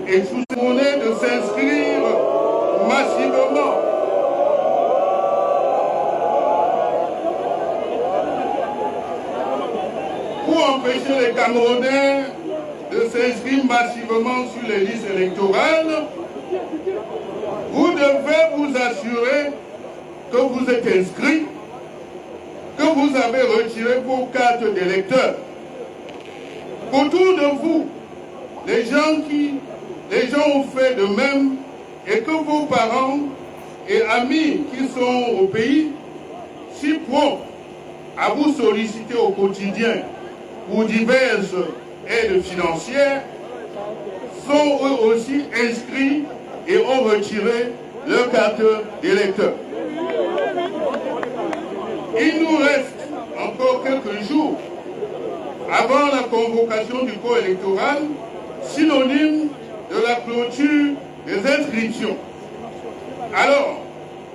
et sous cette monnaie de s'inscrire massivement. Pour empêcher les Camerounais de s'inscrire massivement sur les listes électorales, vous devez vous assurer que vous êtes inscrit, que vous avez retiré vos cartes d'électeurs. Autour de vous, les gens ont fait de même et que vos parents et amis qui sont au pays, si prompts à vous solliciter au quotidien pour diverses aides financières, sont eux aussi inscrits et ont retiré leur carte d'électeur. Il nous reste encore quelques jours avant la convocation du corps électoral, synonyme de la clôture des inscriptions. Alors,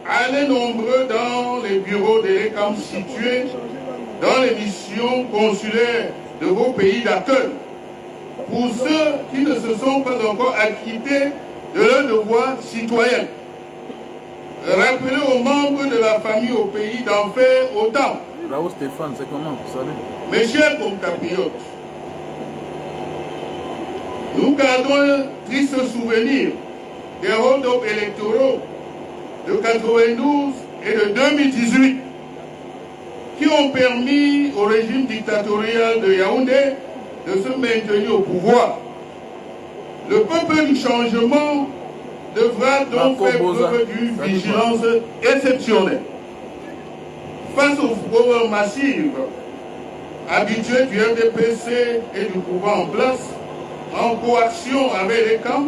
allez nombreux dans les bureaux des ECAM situés dans les missions consulaires de vos pays d'accueil. Pour ceux qui ne se sont pas encore acquittés de leur devoir citoyen, rappelez aux membres de la famille au pays d'en faire autant. Là-haut, Stéphane, c'est comment, vous savez? Mes chers compatriotes, nous gardons un triste souvenir des hold-up électoraux de 92 et de 2018 qui ont permis au régime dictatorial de Yaoundé de se maintenir au pouvoir. Le peuple du changement devra donc faire preuve d'une vigilance exceptionnelle. Face aux fraudes massives habituées du RDPC et du pouvoir en place, en coaction avec les camps,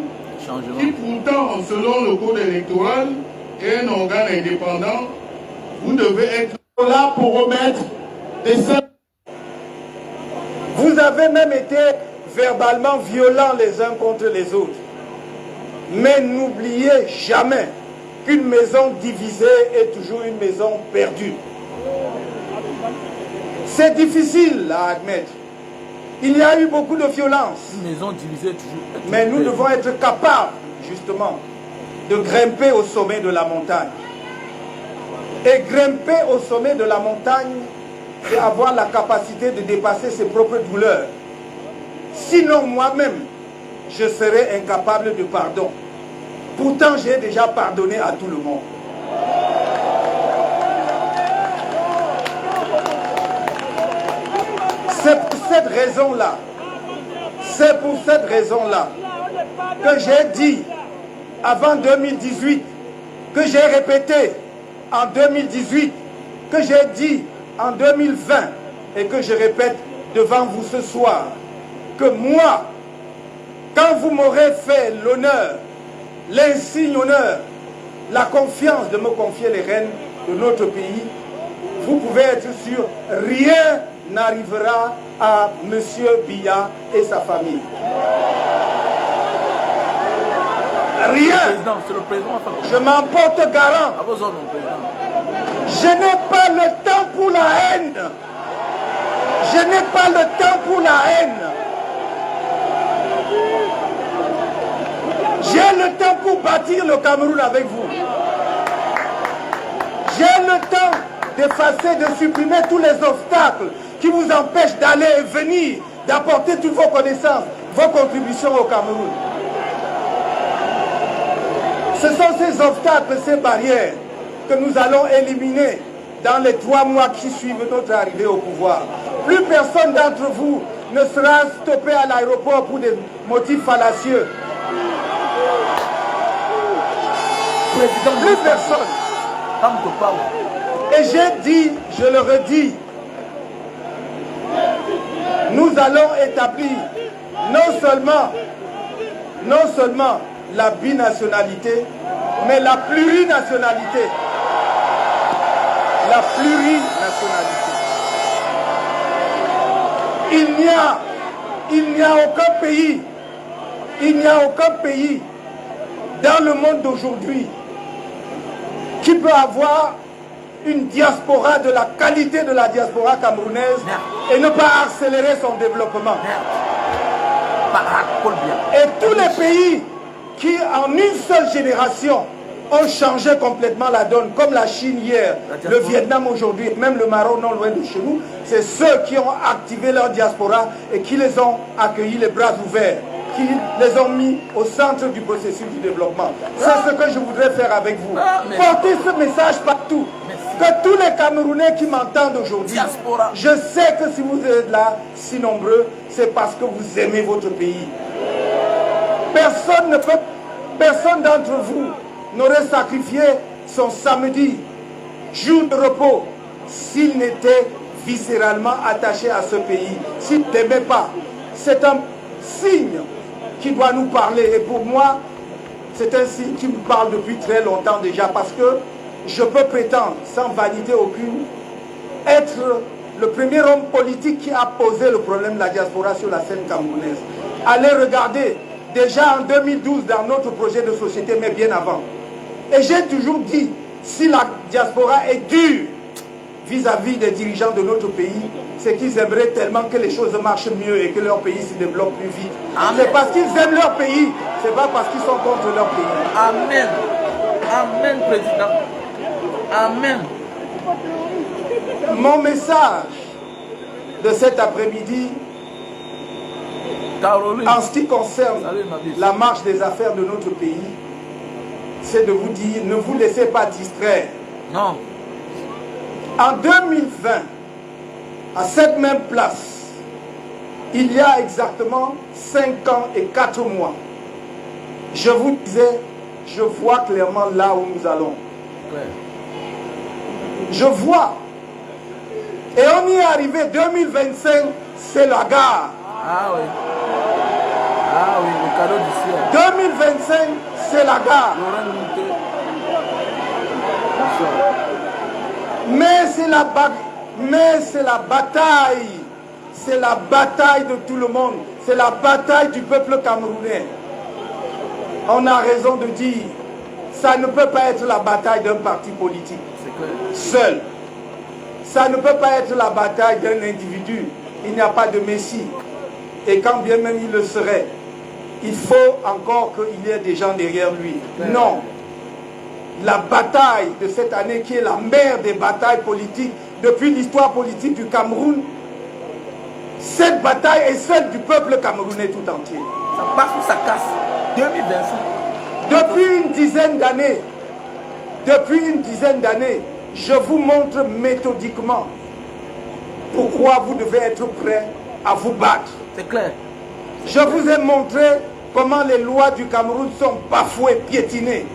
qui pourtant, selon le code électoral, est un organe indépendant, vous devez être là pour remettre des sommes. Vous avez même été verbalement violents les uns contre les autres. Mais n'oubliez jamais qu'une maison divisée est toujours une maison perdue. C'est difficile à admettre. Il y a eu beaucoup de violence. Une maison divisée toujours. Mais nous devons être capables, justement, de grimper au sommet de la montagne. Et grimper au sommet de la montagne, c'est avoir la capacité de dépasser ses propres douleurs. Sinon, moi-même, je serais incapable de pardon. Pourtant, j'ai déjà pardonné à tout le monde. C'est pour cette raison-là que j'ai dit avant 2018, que j'ai répété en 2018, que j'ai dit en 2020 et que je répète devant vous ce soir, que moi, quand vous m'aurez fait l'honneur, l'insigne honneur, la confiance de me confier les rênes de notre pays, vous pouvez être sûr, rien n'arrivera à M. Biya et sa famille. Rien. Je m'en porte garant. Je n'ai pas le temps pour la haine. Je n'ai pas le temps pour la haine. J'ai le temps pour bâtir le Cameroun avec vous. J'ai le temps d'effacer, de supprimer tous les obstacles qui vous empêchent d'aller et venir, d'apporter toutes vos connaissances, vos contributions au Cameroun. Ce sont ces obstacles, ces barrières que nous allons éliminer dans les 3 mois qui suivent notre arrivée au pouvoir. Plus personne d'entre vous ne sera stoppé à l'aéroport pour des motifs fallacieux. Plus personne. Et j'ai dit, je le redis, nous allons établir non seulement la binationalité, mais la plurinationalité. La plurinationalité. Il n'y a aucun pays dans le monde d'aujourd'hui qui peut avoir une diaspora de la qualité de la diaspora camerounaise et ne pas accélérer son développement. Et tous les des pays qui, en une seule génération, ont changé complètement la donne, comme la Chine hier, le Vietnam aujourd'hui, même le Maroc non loin de chez nous, c'est ceux qui ont activé leur diaspora et qui les ont accueillis les bras ouverts, qui les ont mis au centre du processus du développement. C'est ce que je voudrais faire avec vous. Portez ce message partout. Que tous les Camerounais qui m'entendent aujourd'hui, je sais que si vous êtes là, si nombreux, c'est parce que vous aimez votre pays. Personne d'entre vous n'aurait sacrifié son samedi, jour de repos, s'il n'était viscéralement attaché à ce pays, s'il ne l'aimait pas. C'est un signe qui doit nous parler. Et pour moi, c'est un signe qui me parle depuis très longtemps déjà, parce que je peux prétendre, sans vanité aucune, être le premier homme politique qui a posé le problème de la diaspora sur la scène camerounaise. Allez regarder, déjà en 2012, dans notre projet de société, mais bien avant. Et j'ai toujours dit, si la diaspora est dure vis-à-vis des dirigeants de notre pays, c'est qu'ils aimeraient tellement que les choses marchent mieux et que leur pays se développe plus vite. C'est parce qu'ils aiment leur pays, c'est pas parce qu'ils sont contre leur pays. Amen. Amen, président. Amen. Mon message de cet après-midi, en ce qui concerne la marche des affaires de notre pays, c'est de vous dire, ne vous laissez pas distraire. Non. En 2020, à cette même place, il y a exactement 5 ans et 4 mois, je vous disais, je vois clairement là où nous allons. Ouais. Je vois. Et on y est arrivé, 2025, c'est la gare. Ah oui. Ah oui, le cadeau du ciel. 2025, c'est la gare. Mais c'est la bataille. C'est la bataille de tout le monde. C'est la bataille du peuple camerounais. On a raison de dire, ça ne peut pas être la bataille d'un parti politique seul. Ça ne peut pas être la bataille d'un individu. Il n'y a pas de messie. Et quand bien même il le serait, il faut encore qu'il y ait des gens derrière lui. Non. La bataille de cette année, qui est la mère des batailles politiques depuis l'histoire politique du Cameroun, cette bataille est celle du peuple camerounais tout entier. Ça passe ou ça casse. 2025. Depuis une dizaine d'années, je vous montre méthodiquement pourquoi vous devez être prêts à vous battre. C'est clair. Je vous ai montré comment les lois du Cameroun sont bafouées, piétinées.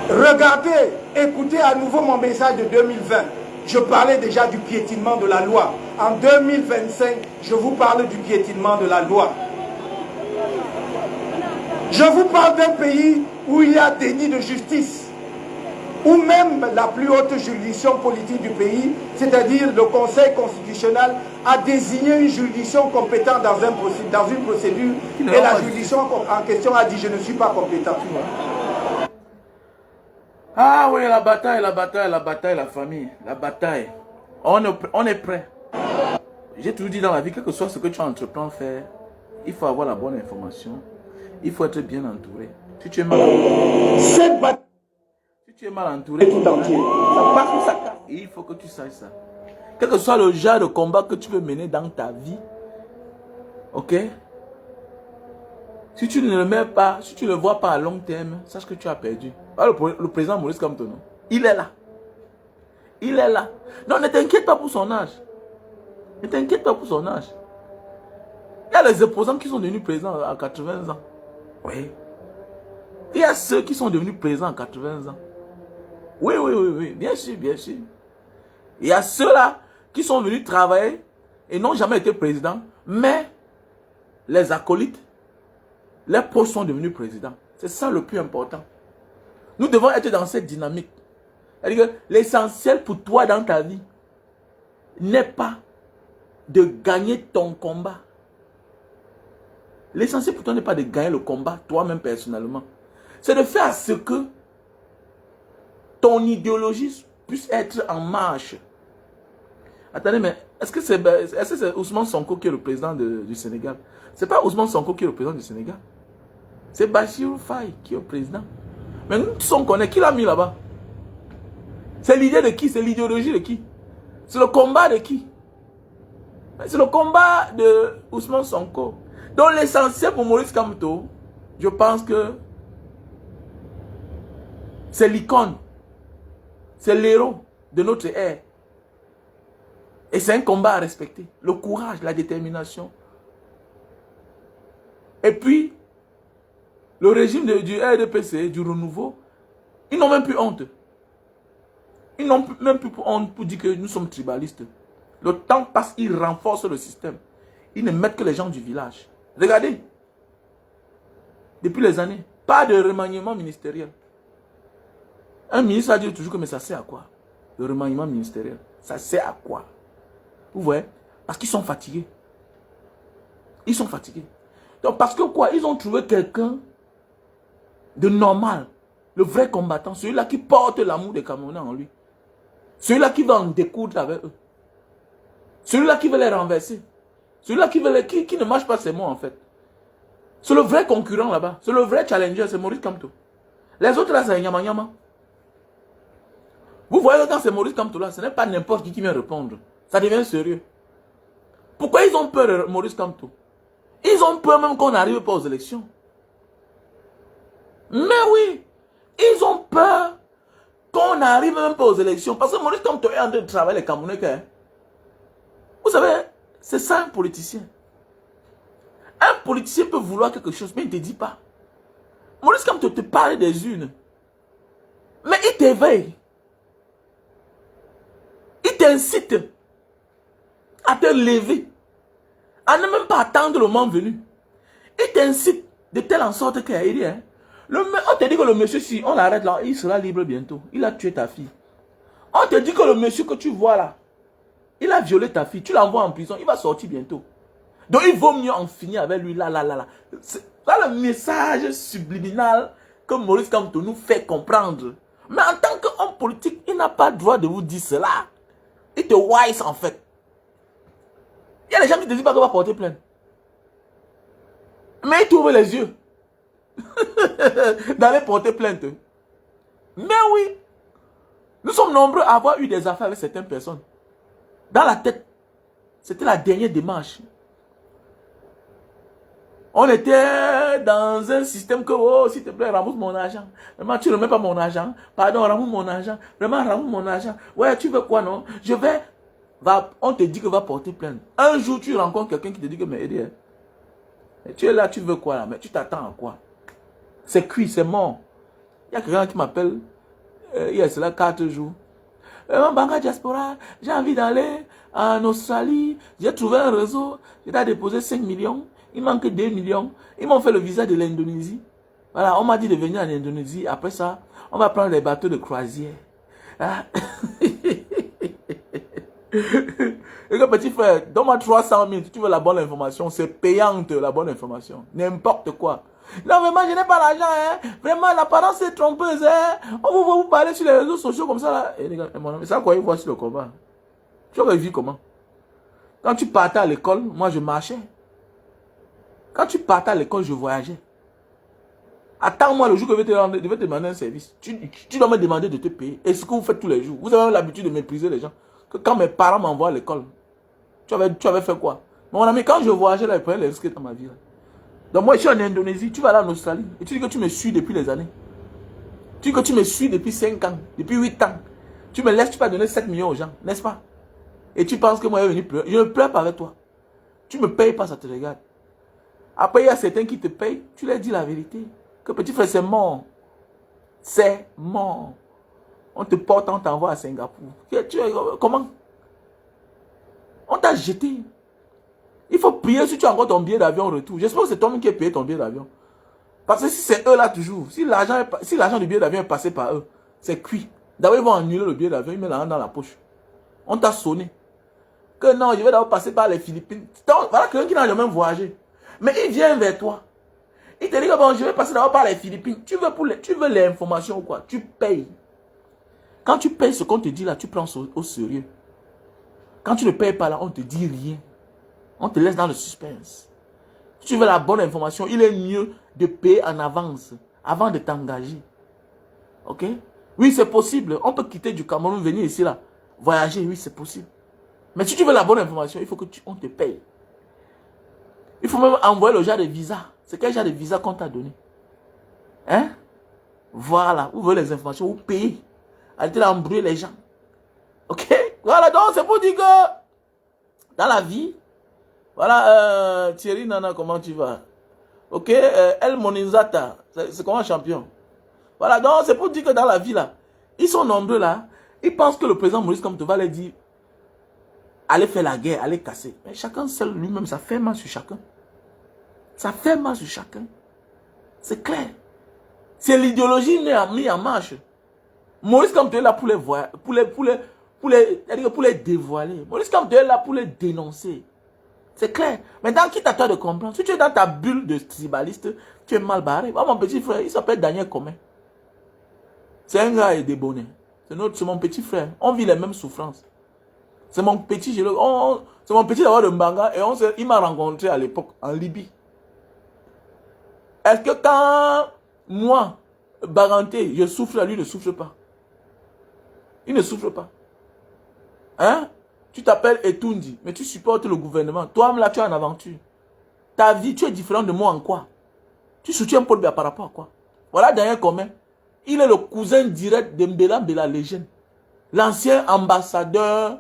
Regardez, écoutez à nouveau mon message de 2020. Je parlais déjà du piétinement de la loi. En 2025, je vous parle du piétinement de la loi. Je vous parle d'un pays où il y a déni de justice, où même la plus haute juridiction politique du pays, c'est-à-dire le Conseil constitutionnel, a désigné une juridiction compétente dans une procédure, et la juridiction en question a dit « je ne suis pas compétent ». Ah oui, la bataille, la famille, la bataille. On est prêt. J'ai toujours dit dans la vie, quel que soit ce que tu entreprends faire, il faut avoir la bonne information. Il faut être bien entouré. Si tu es mal entouré, tout entier. Ça passe ou ça casse. Il faut que tu saches ça. Quel que soit le genre de combat que tu veux mener dans ta vie, ok? Si tu ne le mets pas, si tu ne le vois pas à long terme, sache que tu as perdu. Alors, le président Maurice Kamto, il est là. Il est là. Non, ne t'inquiète pas pour son âge. Ne t'inquiète pas pour son âge. Il y a les opposants qui sont devenus présidents à 80 ans. Oui. Il y a ceux qui sont devenus présidents à 80 ans. Oui, bien sûr, bien sûr. Il y a ceux-là qui sont venus travailler et n'ont jamais été présidents, mais les acolytes, les proches sont devenus présidents. C'est ça le plus important. Nous devons être dans cette dynamique. C'est-à-dire que l'essentiel pour toi dans ta vie n'est pas de gagner ton combat. L'essentiel pour toi n'est pas de gagner le combat toi-même personnellement. C'est de faire ce que ton idéologie puisse être en marche. Attendez, mais est-ce que c'est Ousmane Sonko qui est le président du Sénégal? C'est pas Ousmane Sonko qui est le président du Sénégal. C'est Bachirou Faye qui est au président. Mais nous tous on connaît. Qui l'a mis là-bas? C'est l'idée de qui? C'est l'idéologie de qui? C'est le combat de qui? C'est le combat de Ousmane Sonko. Donc l'essentiel pour Maurice Kamto, je pense que c'est l'icône. C'est l'héros de notre ère. Et c'est un combat à respecter. Le courage, la détermination. Et puis, le régime du RDPC, du renouveau, ils n'ont même plus honte. Ils n'ont même plus honte pour dire que nous sommes tribalistes. Le temps passe, ils renforcent le système. Ils ne mettent que les gens du village. Regardez. Depuis les années, pas de remaniement ministériel. Un ministre a dit toujours que mais ça sert à quoi? Le remaniement ministériel. Ça sert à quoi? Vous voyez? Parce qu'ils sont fatigués. Ils sont fatigués. Donc parce que quoi? Ils ont trouvé quelqu'un de normal. Le vrai combattant. Celui-là qui porte l'amour des Camerounais en lui. Celui-là qui va en découdre avec eux. Celui-là qui veut les renverser. Celui-là qui ne marche pas ses mots en fait. C'est le vrai concurrent là-bas. C'est le vrai challenger. C'est Maurice Kamto. Les autres là, c'est Nyama Nyama. Vous voyez que quand c'est Maurice Kamto là, ce n'est pas n'importe qui vient répondre. Ça devient sérieux. Pourquoi ils ont peur de Maurice Kamto? Ils ont peur même qu'on n'arrive pas aux élections. Mais oui, ils ont peur qu'on n'arrive même pas aux élections. Parce que Maurice Kamto est en train de travailler les Camerounais. Hein? Vous savez, c'est ça un politicien. Un politicien peut vouloir quelque chose, mais il ne te dit pas. Maurice Kamto te parle des unes. Mais il t'éveille. Il t'incite à te lever. À ne même pas attendre le moment venu. Il t'incite de telle en sorte qu'il dit, hein, on te dit que le monsieur, si on l'arrête là, il sera libre bientôt. Il a tué ta fille. On te dit que le monsieur que tu vois là, il a violé ta fille. Tu l'envoies en prison, il va sortir bientôt. Donc il vaut mieux en finir avec lui là. C'est là le message subliminal que Maurice Kamto nous fait comprendre. Mais en tant qu'homme politique, il n'a pas le droit de vous dire cela. Il te wise en fait. Il y a des gens qui te disent pas qu'on va porter plainte. Mais ils t'ouvrent les yeux. D'aller porter plainte. Mais oui. Nous sommes nombreux à avoir eu des affaires avec certaines personnes. Dans la tête. C'était la dernière démarche. On était dans un système que, oh, s'il te plaît, rembourse mon argent. Vraiment, tu ne remets pas mon argent. Pardon, rembourse mon argent. Vraiment, rembourse mon argent. Ouais, tu veux quoi, non? Je vais... on te dit que va porter plainte. Un jour, tu rencontres quelqu'un qui te dit que, mais Eddie, tu es là, tu veux quoi, là? Mais tu t'attends à quoi? C'est cuit, c'est mort. Il y a quelqu'un qui m'appelle, il y a cela 4 jours. Banca Diaspora, j'ai envie d'aller en Australie. J'ai trouvé un réseau. J'ai déposé 5 millions. Il manque 2 millions. Ils m'ont fait le visa de l'Indonésie. Voilà, on m'a dit de venir en Indonésie. Après ça, on va prendre les bateaux de croisière. Ah. Et que petit frère, donne-moi 300 000. Si tu veux la bonne information, c'est payante la bonne information. N'importe quoi. Non, vraiment, je n'ai pas l'argent. Hein. Vraiment, l'apparence est trompeuse. Hein. On va vous parler sur les réseaux sociaux comme ça. Là. Et les gars, c'est ça quoi ils voient sur le combat. Tu aurais vu comment? Quand tu partais à l'école, moi je marchais. Quand tu partais à l'école, je voyageais. Attends-moi le jour que je vais te demander un service. Tu dois me demander de te payer. Et ce que vous faites tous les jours. Vous avez l'habitude de mépriser les gens. Que quand mes parents m'envoient à l'école, tu avais fait quoi? Mon ami, quand je voyageais là, je prenais les risques dans ma vie. Là. Donc moi, je suis en Indonésie, tu vas là en Australie. Et tu dis que tu me suis depuis les années. Tu dis que tu me suis depuis 5 ans, depuis 8 ans. Tu me laisses, tu vas donner 7 millions aux gens, n'est-ce pas? Et tu penses que moi, je vais venir pleurer. Je ne pleure pas avec toi. Tu ne me payes pas, ça te regarde. Après, il y a certains qui te payent, tu leur dis la vérité. Que petit frère, c'est mort. C'est mort. On te porte, on t'envoie à Singapour. Comment? On t'a jeté. Il faut prier si tu as encore ton billet d'avion au retour. J'espère que c'est toi-même qui as payé ton billet d'avion. Parce que si c'est eux là toujours, si l'argent du billet d'avion est passé par eux, c'est cuit. D'abord, ils vont annuler le billet d'avion, ils mettent l'argent dans la poche. On t'a sonné. Que non, je vais d'abord passer par les Philippines. Voilà quelqu'un qui n'a jamais voyagé. Mais il vient vers toi. Il te dit que bon, je vais passer d'abord par les Philippines. Tu veux les informations ou quoi? Tu payes. Quand tu payes ce qu'on te dit là, tu prends au sérieux. Quand tu ne payes pas là, on ne te dit rien. On te laisse dans le suspense. Si tu veux la bonne information, il est mieux de payer en avance avant de t'engager. Ok? Oui, c'est possible. On peut quitter du Cameroun, venir ici, là. Voyager, oui, c'est possible. Mais si tu veux la bonne information, il faut que on te paye. Il faut même envoyer le genre de visa. C'est quel genre de visa qu'on t'a donné? Hein? Voilà. Vous voulez les informations, vous payez. Arrêtez d'embrouiller les gens. Ok? Voilà, donc c'est pour dire que dans la vie, voilà, Thierry Nana, comment tu vas? Ok? El Monizata, c'est comment champion? Voilà, donc c'est pour dire que dans la vie là, ils sont nombreux là, ils pensent que le président Maurice Kamto va leur dire, allez faire la guerre, allez casser. Mais chacun seul lui-même, ça fait mal sur chacun. Ça fait mal sur chacun. C'est clair. C'est l'idéologie mise en marche. Maurice Kamto est là pour les dévoiler. Maurice Kamto est là pour les dénoncer. C'est clair. Maintenant, quitte à toi de comprendre. Si tu es dans ta bulle de tribaliste, tu es mal barré. Moi, mon petit frère, il s'appelle Daniel Comé. C'est un gars et des bonnets. C'est mon petit frère. On vit les mêmes souffrances. C'est mon petit, c'est mon petit d'avoir de Mbanga et il m'a rencontré à l'époque en Libye. Est-ce que quand moi, Baranté, je souffre, lui ne souffre pas? Il ne souffre pas. Hein? Tu t'appelles Etundi, mais tu supportes le gouvernement. Toi-même là, tu es en aventure. Ta vie, tu es différent de moi en quoi? Tu soutiens Paul Biya par rapport à quoi? Voilà Daniel Comé. Il est le cousin direct de Mbela Légende. L'ancien ambassadeur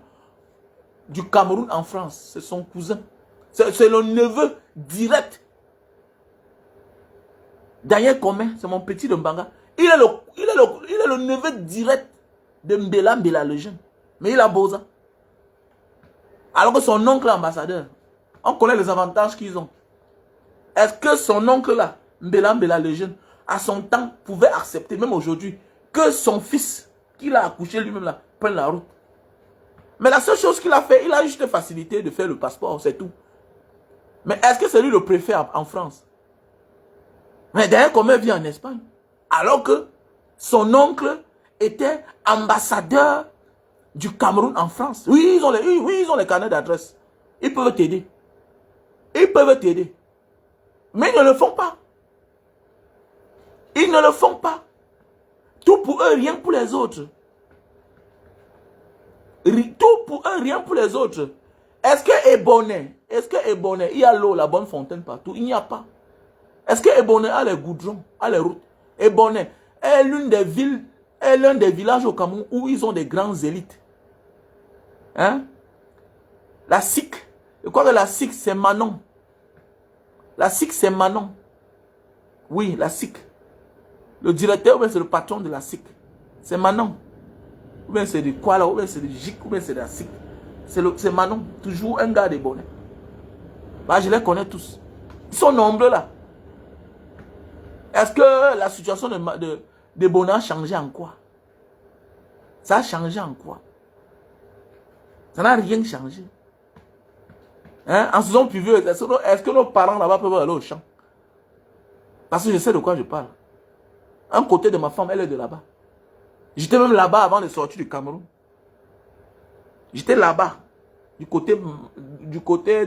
du Cameroun en France. C'est son cousin. C'est le neveu direct. Daniel Comé, c'est mon petit de Mbanga. Il est le neveu direct de Mbela Légende. Mais il a Boza. Alors que son oncle est ambassadeur. On connaît les avantages qu'ils ont. Est-ce que son oncle là, Mbela Légende, à son temps, pouvait accepter, même aujourd'hui, que son fils, qu'il a accouché lui-même là, prenne la route? Mais la seule chose qu'il a fait, il a juste facilité de faire le passeport, c'est tout. Mais est-ce que c'est lui le préfet en France? Mais d'ailleurs, comment il vit en Espagne? Alors que son oncle était ambassadeur du Cameroun en France. Oui, ils ont les carnets d'adresse. Ils peuvent t'aider. Ils peuvent t'aider. Mais ils ne le font pas. Ils ne le font pas. Tout pour eux, rien pour les autres. Tout pour eux, rien pour les autres. Est-ce que Ebonné, il y a l'eau, la bonne fontaine partout? Il n'y a pas. Est-ce que Ebonné a les goudrons, a les routes? Ebonné est l'une des villes, est l'un des villages au Cameroun où ils ont des grandes élites. Hein? La SIC, je crois que la SIC c'est Manon. La SIC c'est Manon. Oui, la SIC. Le directeur, ou bien c'est le patron de la SIC. C'est Manon. Ou bien c'est du Kuala, ou bien c'est du JIC, ou bien c'est de la SIC. C'est Manon, toujours un gars des bonnets. Bah, je les connais tous. Ils sont nombreux là. Est-ce que la situation de Bonnets a changé en quoi? Ça a changé en quoi? Ça n'a rien changé. Hein? En saison pluvieuse, est-ce que nos parents là-bas peuvent aller au champ? Parce que je sais de quoi je parle. Un côté de ma femme, elle est de là-bas. J'étais même là-bas avant de sortir du Cameroun. J'étais là-bas. Du côté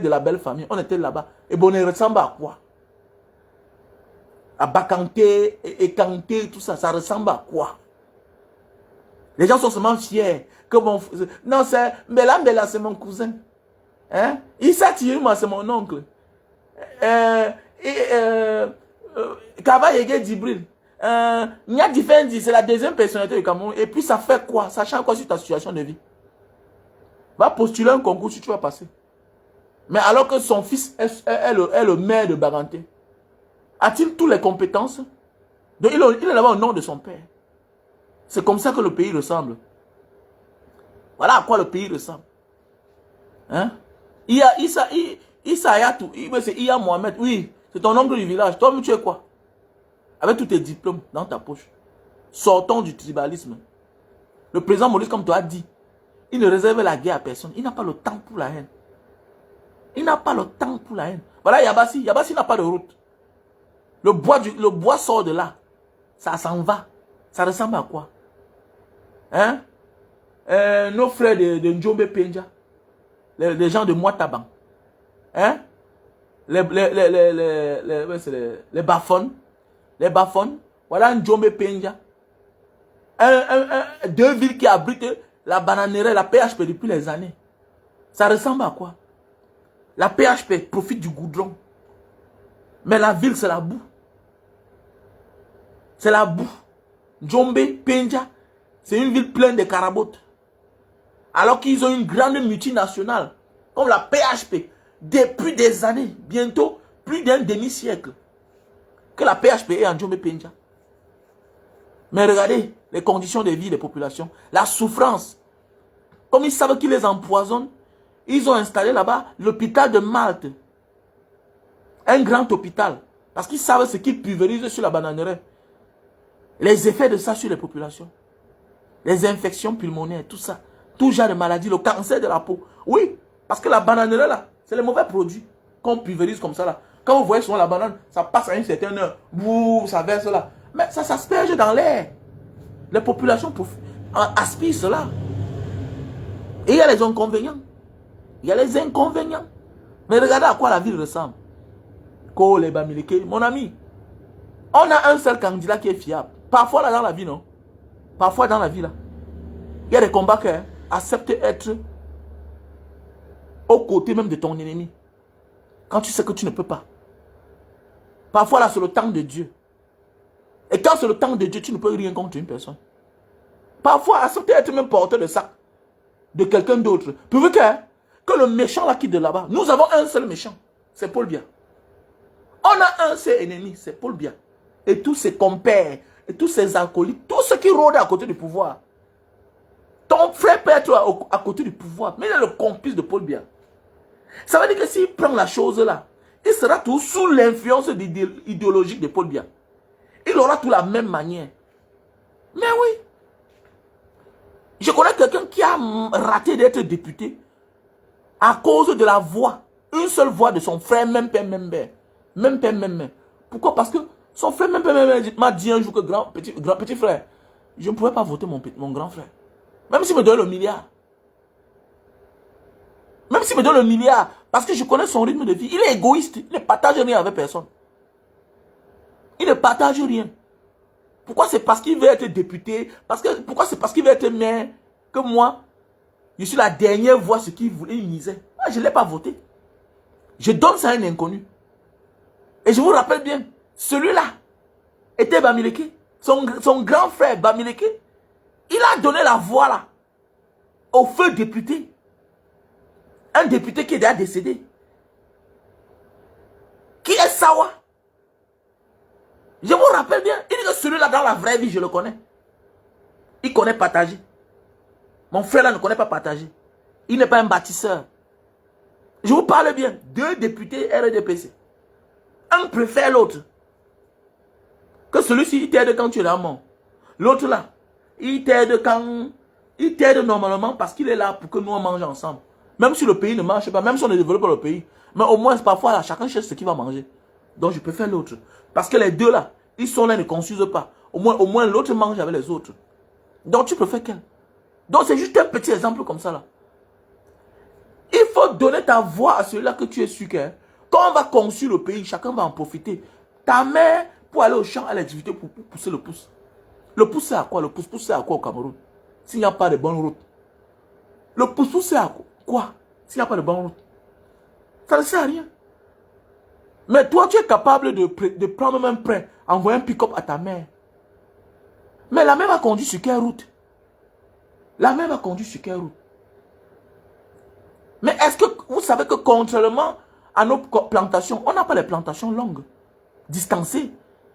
de la belle famille. On était là-bas. Et Bonnet ressemble à quoi? À Bakanté, Ekanté, tout ça. Ça ressemble à quoi? Les gens sont seulement fiers. Que mon... Non, c'est... Mbela, c'est mon cousin. Hein? Issa Tirima, c'est mon oncle. Kaba Yege Djibril. Nya Difendi, c'est la deuxième personnalité du Cameroun. Et puis ça fait quoi? Ça change quoi sur ta situation de vie? Va postuler un concours si tu vas passer. Mais alors que son fils est le maire de Baranté. A-t-il toutes les compétences? Donc il est là-bas au nom de son père. C'est comme ça que le pays ressemble. Voilà à quoi le pays ressemble. Hein? Il y a Issa Ayatou, c'est Iya Mohamed. Oui, c'est ton oncle du village. Toi, tu es quoi? Avec tous tes diplômes dans ta poche. Sortons du tribalisme. Le président Maurice, comme tu as dit, il ne réserve la guerre à personne. Il n'a pas le temps pour la haine. Il n'a pas le temps pour la haine. Voilà Yabassi. Yabassi n'a pas de route. Le bois sort de là. Ça s'en va. Ça ressemble à quoi? Hein? Nos frères de Njombe Penja. Les gens de Moitaban. Hein? les Bafon. Les Bafon. Voilà Njombe Penja. Deux villes qui abritent la bananeraie, la PHP depuis les années. Ça ressemble à quoi? La PHP profite du goudron. Mais la ville, c'est la boue. C'est la boue. Njombe Penja, c'est une ville pleine de carabotes. Alors qu'ils ont une grande multinationale, comme la PHP, depuis des années, bientôt plus d'un demi-siècle, que la PHP est en Njombe Penja. Mais regardez les conditions de vie des populations, la souffrance. Comme ils savent qu'ils les empoisonnent, ils ont installé là-bas l'hôpital de Malte. Un grand hôpital. Parce qu'ils savent ce qu'ils pulvérisent sur la bananeraie. Les effets de ça sur les populations. Les infections pulmonaires, tout ça. Tout genre de maladies, le cancer de la peau. Oui, parce que la bananeraie là, c'est les mauvais produits qu'on pulvérise comme ça là. Quand vous voyez souvent la banane, ça passe à une certaine heure. Bouh, ça verse là. Mais ça s'asperge dans l'air. Les populations aspirent cela. Et il y a les inconvénients. Il y a les inconvénients. Mais regardez à quoi la ville ressemble. Kole Bamileke, mon ami. On a un seul candidat qui est fiable. Parfois là dans la vie, non? Parfois dans la vie là. Il y a des combats qui acceptent être aux côtés même de ton ennemi. Quand tu sais que tu ne peux pas. Parfois là c'est le temps de Dieu. Et quand c'est le temps de Dieu, tu ne peux rien contre une personne. Parfois, accepter être même porteur de sac de quelqu'un d'autre. Pourvu que le méchant là quitte de là-bas. Nous avons un seul méchant, c'est Paul Biya. On a un seul ennemi, c'est Paul Biya. Et tous ses compères, et tous ses acolytes, tous ceux qui rôdent à côté du pouvoir. Ton frère peut être à côté du pouvoir, mais il est le complice de Paul Biya. Ça veut dire que s'il prend la chose là, il sera tout sous l'influence idéologique de Paul Biya. Il aura tout la même manière. Mais oui. Je connais quelqu'un qui a raté d'être député à cause de la voix. Une seule voix de son frère, même père, même mère. Même père, même mère. Pourquoi? Parce que son frère, même père, même mère m'a dit un jour que grand petit frère, je ne pouvais pas voter mon grand frère. Même s'il me donne le milliard. Même s'il me donne le milliard. Parce que je connais son rythme de vie. Il est égoïste. Il ne partage rien avec personne. Il ne partage rien. Pourquoi? C'est parce qu'il veut être député. Pourquoi c'est parce qu'il veut être maire que moi, je suis la dernière voix, ce qu'il voulait, il misait. Moi, je ne l'ai pas voté. Je donne ça à un inconnu. Et je vous rappelle bien, celui-là était Bamileke. Son grand frère Bamileke, il a donné la voix là au feu député. Un député qui est déjà décédé. Qui est Sawa. Je vous rappelle bien, il dit que celui-là dans la vraie vie, je le connais. Il connaît partager. Mon frère là ne connaît pas partager. Il n'est pas un bâtisseur. Je vous parle bien. 2 députés RDPC. Un préfère l'autre. Que celui-ci, il t'aide quand tu es là mort. L'autre là, il t'aide quand... Il t'aide normalement parce qu'il est là pour que nous on mange ensemble. Même si le pays ne marche pas, même si on ne développe pas le pays. Mais au moins, parfois, là, chacun cherche ce qu'il va manger. Donc, je préfère l'autre. Parce que les deux là, ils sont là, ils ne confusent pas. Au moins l'autre mange avec les autres. Donc, tu préfères quel? Donc, c'est juste un petit exemple comme ça là. Il faut donner ta voix à celui-là que tu es sûr que quand on va construire le pays, chacun va en profiter. Ta mère, pour aller au champ, à l'activité pour pousser le pouce. Le pouce, c'est à quoi? Le pouce, c'est à quoi au Cameroun? S'il n'y a pas de bonne route. Le pouce, c'est à quoi? S'il n'y a pas de bonne route. Ça ne sert à rien. Mais toi, tu es capable de prendre même prêt, envoyer un pick-up à ta mère. Mais la mère va conduire sur quelle route? La mère va conduire sur quelle route? Mais est-ce que vous savez que contrairement à nos plantations, on n'a pas les plantations longues, distancées.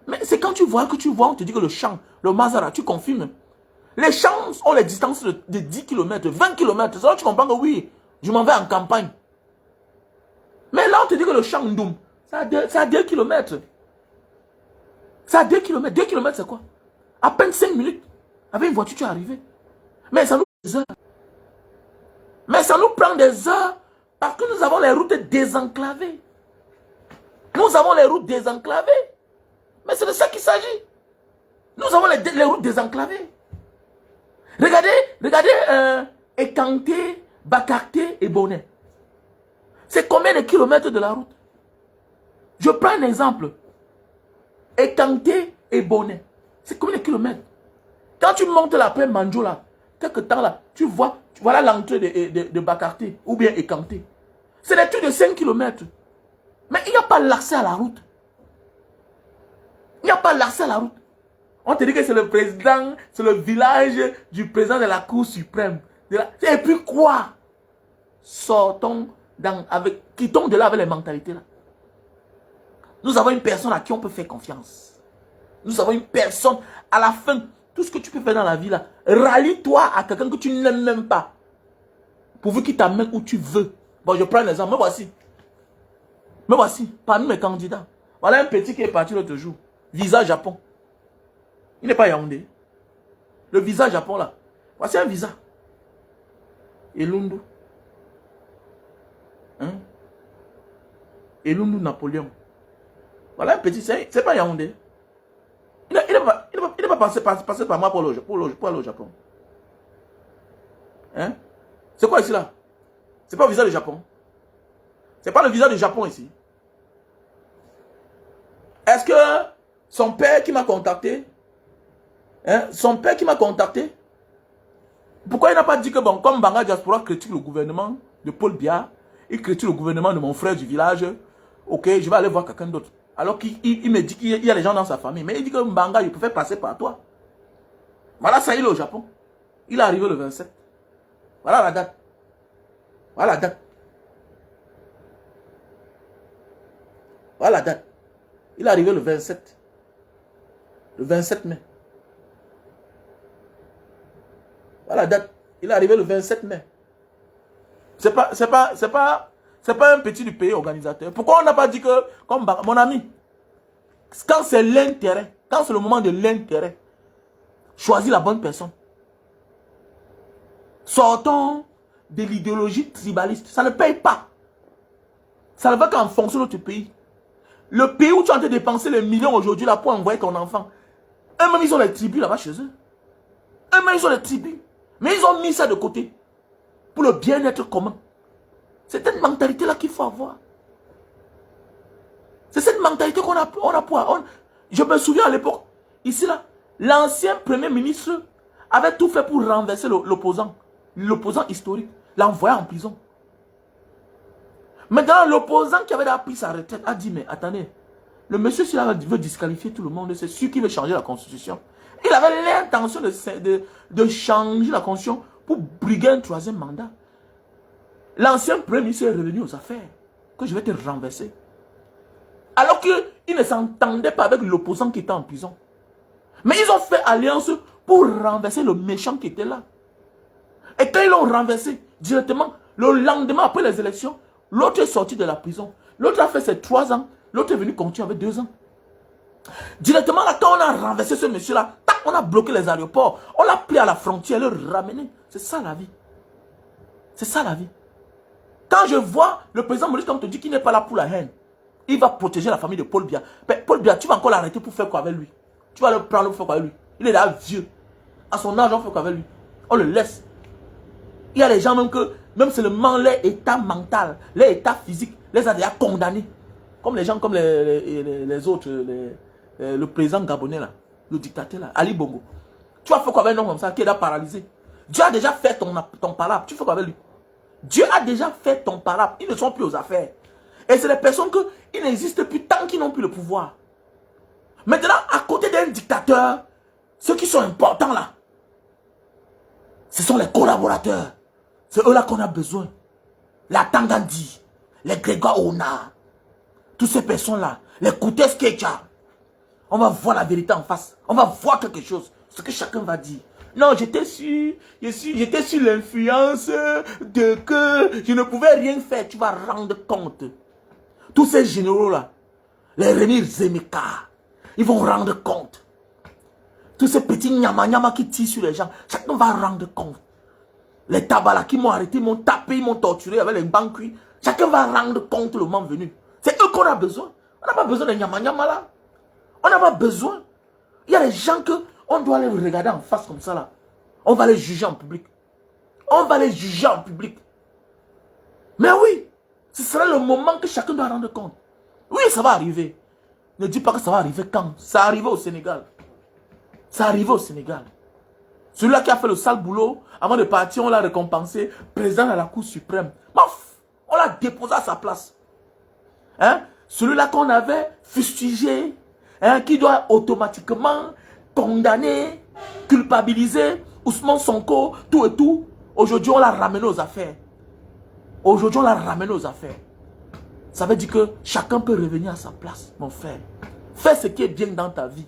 Mais c'est quand tu vois, on te dit que le champ, le Mazara, tu confirmes. Les champs ont les distances de 10 km, 20 km. C'est là que tu comprends que oui, je m'en vais en campagne. Mais là, on te dit que le champ Ndoum, c'est à 2 km. C'est à 2 km. 2 km, c'est quoi? À peine 5 minutes. Avec une voiture, tu es arrivé. Mais ça nous prend des heures. Mais ça nous prend des heures parce que nous avons les routes désenclavées. Nous avons les routes désenclavées. Mais c'est de ça qu'il s'agit. Nous avons les routes désenclavées. Regardez Ekanté, Bakarté et Bonnet. C'est combien de kilomètres de la route? Je prends un exemple. Ekanté et Bonnet. C'est combien de kilomètres? Quand tu montes là, après Manjo là, quelque temps là, tu vois, voilà l'entrée de Bakarté ou bien Ekanté. C'est des trucs de 5 km. Mais il n'y a pas l'accès à la route. Il n'y a pas l'accès à la route. On te dit que c'est le président, c'est le village du président de la Cour suprême. Et puis quoi? Sortons quittons de là avec les mentalités là. Nous avons une personne à qui on peut faire confiance. Nous avons une personne, à la fin, tout ce que tu peux faire dans la vie là, rallie-toi à quelqu'un que tu n'aimes même pas. Pourvu qu'il t'amène où tu veux. Bon, je prends un exemple, me voici. Me voici, parmi mes candidats. Voilà un petit qui est parti l'autre jour. Visa Japon. Il n'est pas Yaoundé. Le visa Japon là. Voici un visa. Elundu. Hein? Elundu Napoléon. Voilà un petit, c'est pas Yaoundé. Il n'est pas passé par moi pour aller au Japon. Hein? C'est quoi ici là? C'est pas le visa du Japon. C'est pas le visa du Japon ici. Est-ce que son père qui m'a contacté, hein, son père qui m'a contacté, pourquoi il n'a pas dit que bon, comme Banga Diaspora critique le gouvernement de Paul Biya, il critique le gouvernement de mon frère du village, ok, je vais aller voir quelqu'un d'autre. Alors qu'il me dit qu'il y a des gens dans sa famille, mais il dit que Mbanga, il peut faire passer par toi. Voilà, ça, il est au Japon. Il est arrivé le 27. Voilà la date. Voilà la date. Voilà la date. Il est arrivé le 27. Le 27 mai. Voilà la date. Il est arrivé le 27 mai. C'est pas un petit du pays organisateur. Pourquoi on n'a pas dit que, comme mon ami, quand c'est l'intérêt, quand c'est le moment de l'intérêt, choisis la bonne personne. Sortons de l'idéologie tribaliste. Ça ne paye pas. Ça ne va qu'en fonction de notre pays. Le pays où tu es en train de dépenser les millions aujourd'hui là pour envoyer ton enfant. Eux-mêmes, ils ont les tribus là-bas chez eux. Eux-mêmes, ils ont les tribus. Mais ils ont mis ça de côté. Pour le bien-être commun. C'est cette mentalité-là qu'il faut avoir. C'est cette mentalité qu'on a pour... Je me souviens à l'époque, ici là, l'ancien premier ministre avait tout fait pour renverser l'opposant. L'opposant historique. L'envoyer en prison. Maintenant, l'opposant qui avait pris sa retraite a dit, mais attendez, le monsieur s'il veut disqualifier tout le monde, c'est sûr qu'il veut changer la constitution. Il avait l'intention de changer la constitution pour briguer un troisième mandat. L'ancien premier ministre est revenu aux affaires. Que je vais te renverser. Alors qu'il ne s'entendait pas avec l'opposant qui était en prison. Mais ils ont fait alliance pour renverser le méchant qui était là. Et quand ils l'ont renversé, directement, le lendemain après les élections, l'autre est sorti de la prison. L'autre a fait ses 3 ans. L'autre est venu continuer avec 2 ans. Directement, là, quand on a renversé ce monsieur-là, on a bloqué les aéroports. On l'a pris à la frontière, le ramener. C'est ça la vie. C'est ça la vie. Quand je vois le président Maurice Kamto dit qu'il n'est pas là pour la haine, il va protéger la famille de Paul Biya. Mais Paul Biya, tu vas encore l'arrêter pour faire quoi avec lui? Tu vas le prendre pour faire quoi avec lui? Il est là vieux. À son âge, on fait quoi avec lui? On le laisse. Il y a des gens même que, même seulement leur état mental, leur état physique, les a déjà condamnés. Comme les gens, comme les autres, le président gabonais là, le dictateur là, Ali Bongo. Tu vas faire quoi avec un homme comme ça qui est là paralysé? Dieu a déjà fait ton palabre. Tu fais quoi avec lui? Dieu a déjà fait ton palabre. Ils ne sont plus aux affaires. Et c'est les personnes qui n'existent plus tant qu'ils n'ont plus le pouvoir. Maintenant, à côté d'un dictateur, ceux qui sont importants là, ce sont les collaborateurs. C'est eux là qu'on a besoin. La Tangandi, les Grégoire Ona, toutes ces personnes-là, les Koutes Kecha. On va voir la vérité en face. On va voir quelque chose. Ce que chacun va dire. Non, j'étais sur l'influence de que je ne pouvais rien faire. Tu vas rendre compte. Tous ces généraux-là, les Rémi Zemeka, ils vont rendre compte. Tous ces petits nyama qui tirent sur les gens, chacun va rendre compte. Les tabala qui m'ont arrêté, m'ont tapé, ils m'ont torturé avec les bancs cuits. Chacun va rendre compte le moment venu. C'est eux qu'on a besoin. On n'a pas besoin de nyama là. On n'a pas besoin. Il y a des gens que on doit les regarder en face comme ça là. On va les juger en public. On va les juger en public. Mais oui, ce sera le moment que chacun doit rendre compte. Oui, ça va arriver. Ne dis pas que ça va arriver quand. Ça arrive au Sénégal. Ça arrive au Sénégal. Celui-là qui a fait le sale boulot, avant de partir, on l'a récompensé, président de la Cour suprême. Maf, on l'a déposé à sa place. Hein? Celui-là qu'on avait fustigé, hein, qui doit automatiquement condamner, culpabiliser Ousmane Sonko, tout et tout. Aujourd'hui, on l'a ramené aux affaires. Aujourd'hui, on l'a ramené aux affaires. Ça veut dire que chacun peut revenir à sa place, mon frère. Fais ce qui est bien dans ta vie.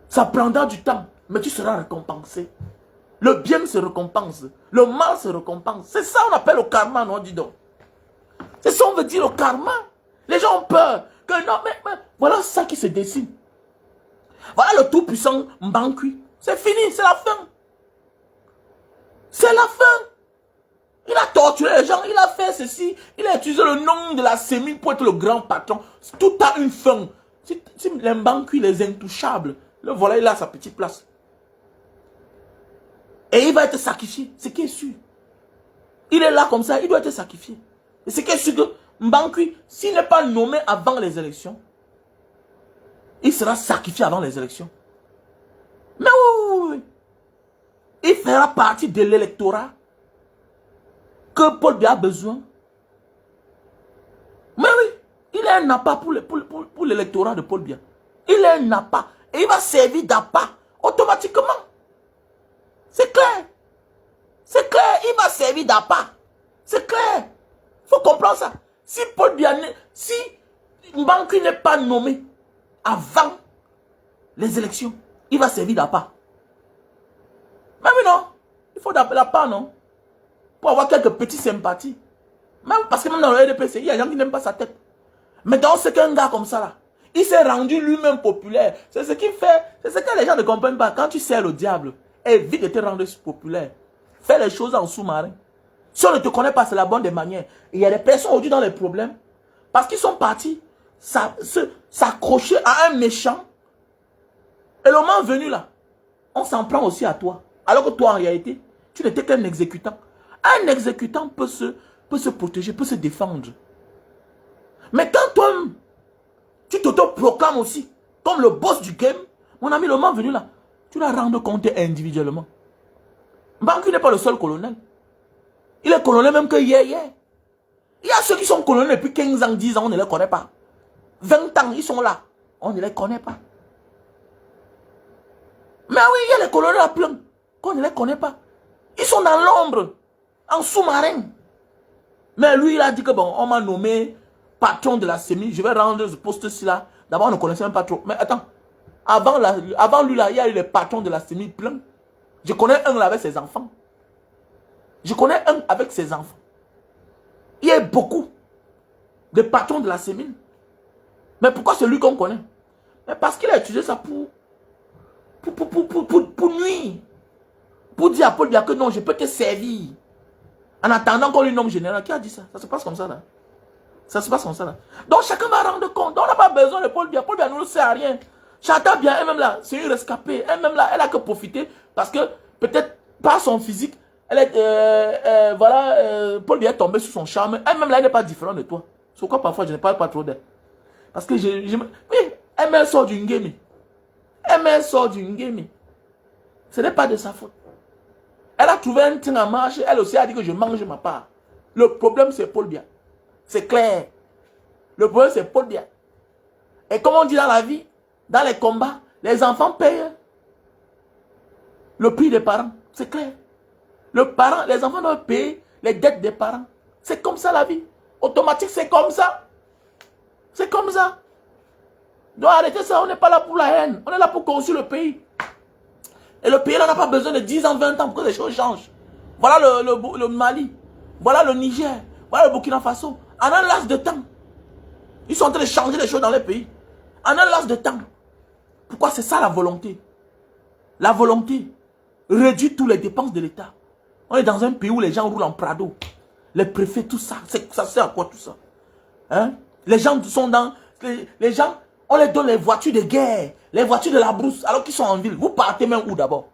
Ça prendra du temps, mais tu seras récompensé. Le bien se récompense, le mal se récompense. C'est ça qu'on appelle le karma, non, dis donc. C'est ça qu'on veut dire, le karma. Les gens ont peur. Que non, mais voilà ça qui se dessine. Voilà le tout-puissant Mbankui. C'est fini, c'est la fin. C'est la fin. Il a torturé les gens, il a fait ceci. Il a utilisé le nom de la sémine pour être le grand patron. Tout a une fin. Si les Mbankui, les intouchables, le voilà, il a sa petite place. Et il va être sacrifié. C'est qui est sûr. Il est là comme ça, il doit être sacrifié. Et c'est qui est sûr que Mbankui, s'il n'est pas nommé avant les élections, il sera sacrifié avant les élections. Mais oui. Il fera partie de l'électorat que Paul Biya a besoin. Mais oui, il est un appât pour l'électorat de Paul Biya. Il est un appât. Et il va servir d'appât automatiquement. C'est clair. C'est clair, il va servir d'appât. C'est clair. Il faut comprendre ça. Si Paul Biya, si Mbankui n'est pas nommé avant les élections, il va servir d'appât. Mais oui, non. Il faut d'appât, non? Pour avoir quelques petites sympathies. Même parce que même dans le RDPC, il y a des gens qui n'aiment pas sa tête. Mais donc, c'est qu'un gars comme ça, là, il s'est rendu lui-même populaire. C'est ce qu'il fait. C'est ce que les gens ne comprennent pas. Quand tu sers le diable, évite de te rendre populaire. Fais les choses en sous-marin. Si on ne te connaît pas, c'est la bonne des manières. Il y a des personnes aujourd'hui dans les problèmes parce qu'ils sont partis s'accrocher à un méchant. Et le moment venu là, on s'en prend aussi à toi. Alors que toi, en réalité, tu n'étais qu'un exécutant. Un exécutant peut se protéger, peut se défendre. Mais quand toi, tu t'auto-proclames aussi comme le boss du game, mon ami, le moment venu là, tu dois rendre compte individuellement. Mbankui n'est pas le seul colonel. Il est colonel même que hier. Il y a ceux qui sont colonels depuis 15 ans, 10 ans, on ne les connaît pas. 20 ans, ils sont là. On ne les connaît pas. Mais oui, il y a les colonels à plein qu'on ne les connaît pas. Ils sont dans l'ombre, en sous-marin. Mais lui, il a dit que bon, on m'a nommé patron de la sémie. Je vais rendre ce poste-ci là. D'abord, on ne connaissait même pas trop. Mais attends, avant lui là, il y a eu les patrons de la sémie plein. Je connais un là avec ses enfants. Je connais un avec ses enfants. Il y a beaucoup de patrons de la sémine. Mais pourquoi c'est lui qu'on connaît? Mais parce qu'il a utilisé ça pour nuire. Pour dire à Paul Biya que non, je peux te servir. En attendant qu'on lui nomme général. Qui a dit ça? Ça se passe comme ça là. Ça se passe comme ça là. Donc chacun va rendre compte. Donc on n'a pas besoin de Paul Biya. Paul Biya ne sert à rien. Chata bien, elle-même là, c'est une rescapée. Elle-même là, elle a que profité. Parce que peut-être par son physique, elle est, Paul Biya est tombé sur son charme. Elle-même là, elle n'est pas différente de toi. C'est pourquoi parfois je ne parle pas trop d'elle. Parce que oui, elle-même sort du Ngemi. Elle-même sort du Ngemi. Ce n'est pas de sa faute. Elle a trouvé un truc en marche. Elle aussi a dit que je mange ma part. Le problème, c'est Paul Biya. C'est clair. Le problème, c'est Paul Biya. Et comme on dit dans la vie, dans les combats, les enfants payent le prix des parents. C'est clair. Les enfants doivent payer les dettes des parents. C'est comme ça la vie. Automatique, c'est comme ça. C'est comme ça. Donc arrêtez ça, on n'est pas là pour la haine. On est là pour construire le pays. Et le pays là n'a pas besoin de 10 ans, 20 ans pour que les choses changent. Voilà le Mali. Voilà le Niger. Voilà le Burkina Faso. En un laps de temps. Ils sont en train de changer les choses dans les pays. En un laps de temps. Pourquoi? C'est ça la volonté. La volonté réduit toutes les dépenses de l'État. On est dans un pays où les gens roulent en Prado. Les préfets, tout ça. Ça sert à quoi tout ça? Hein? Les gens sont dans... Les gens, on les donne les voitures de guerre. Les voitures de la brousse. Alors qu'ils sont en ville. Vous partez même où d'abord?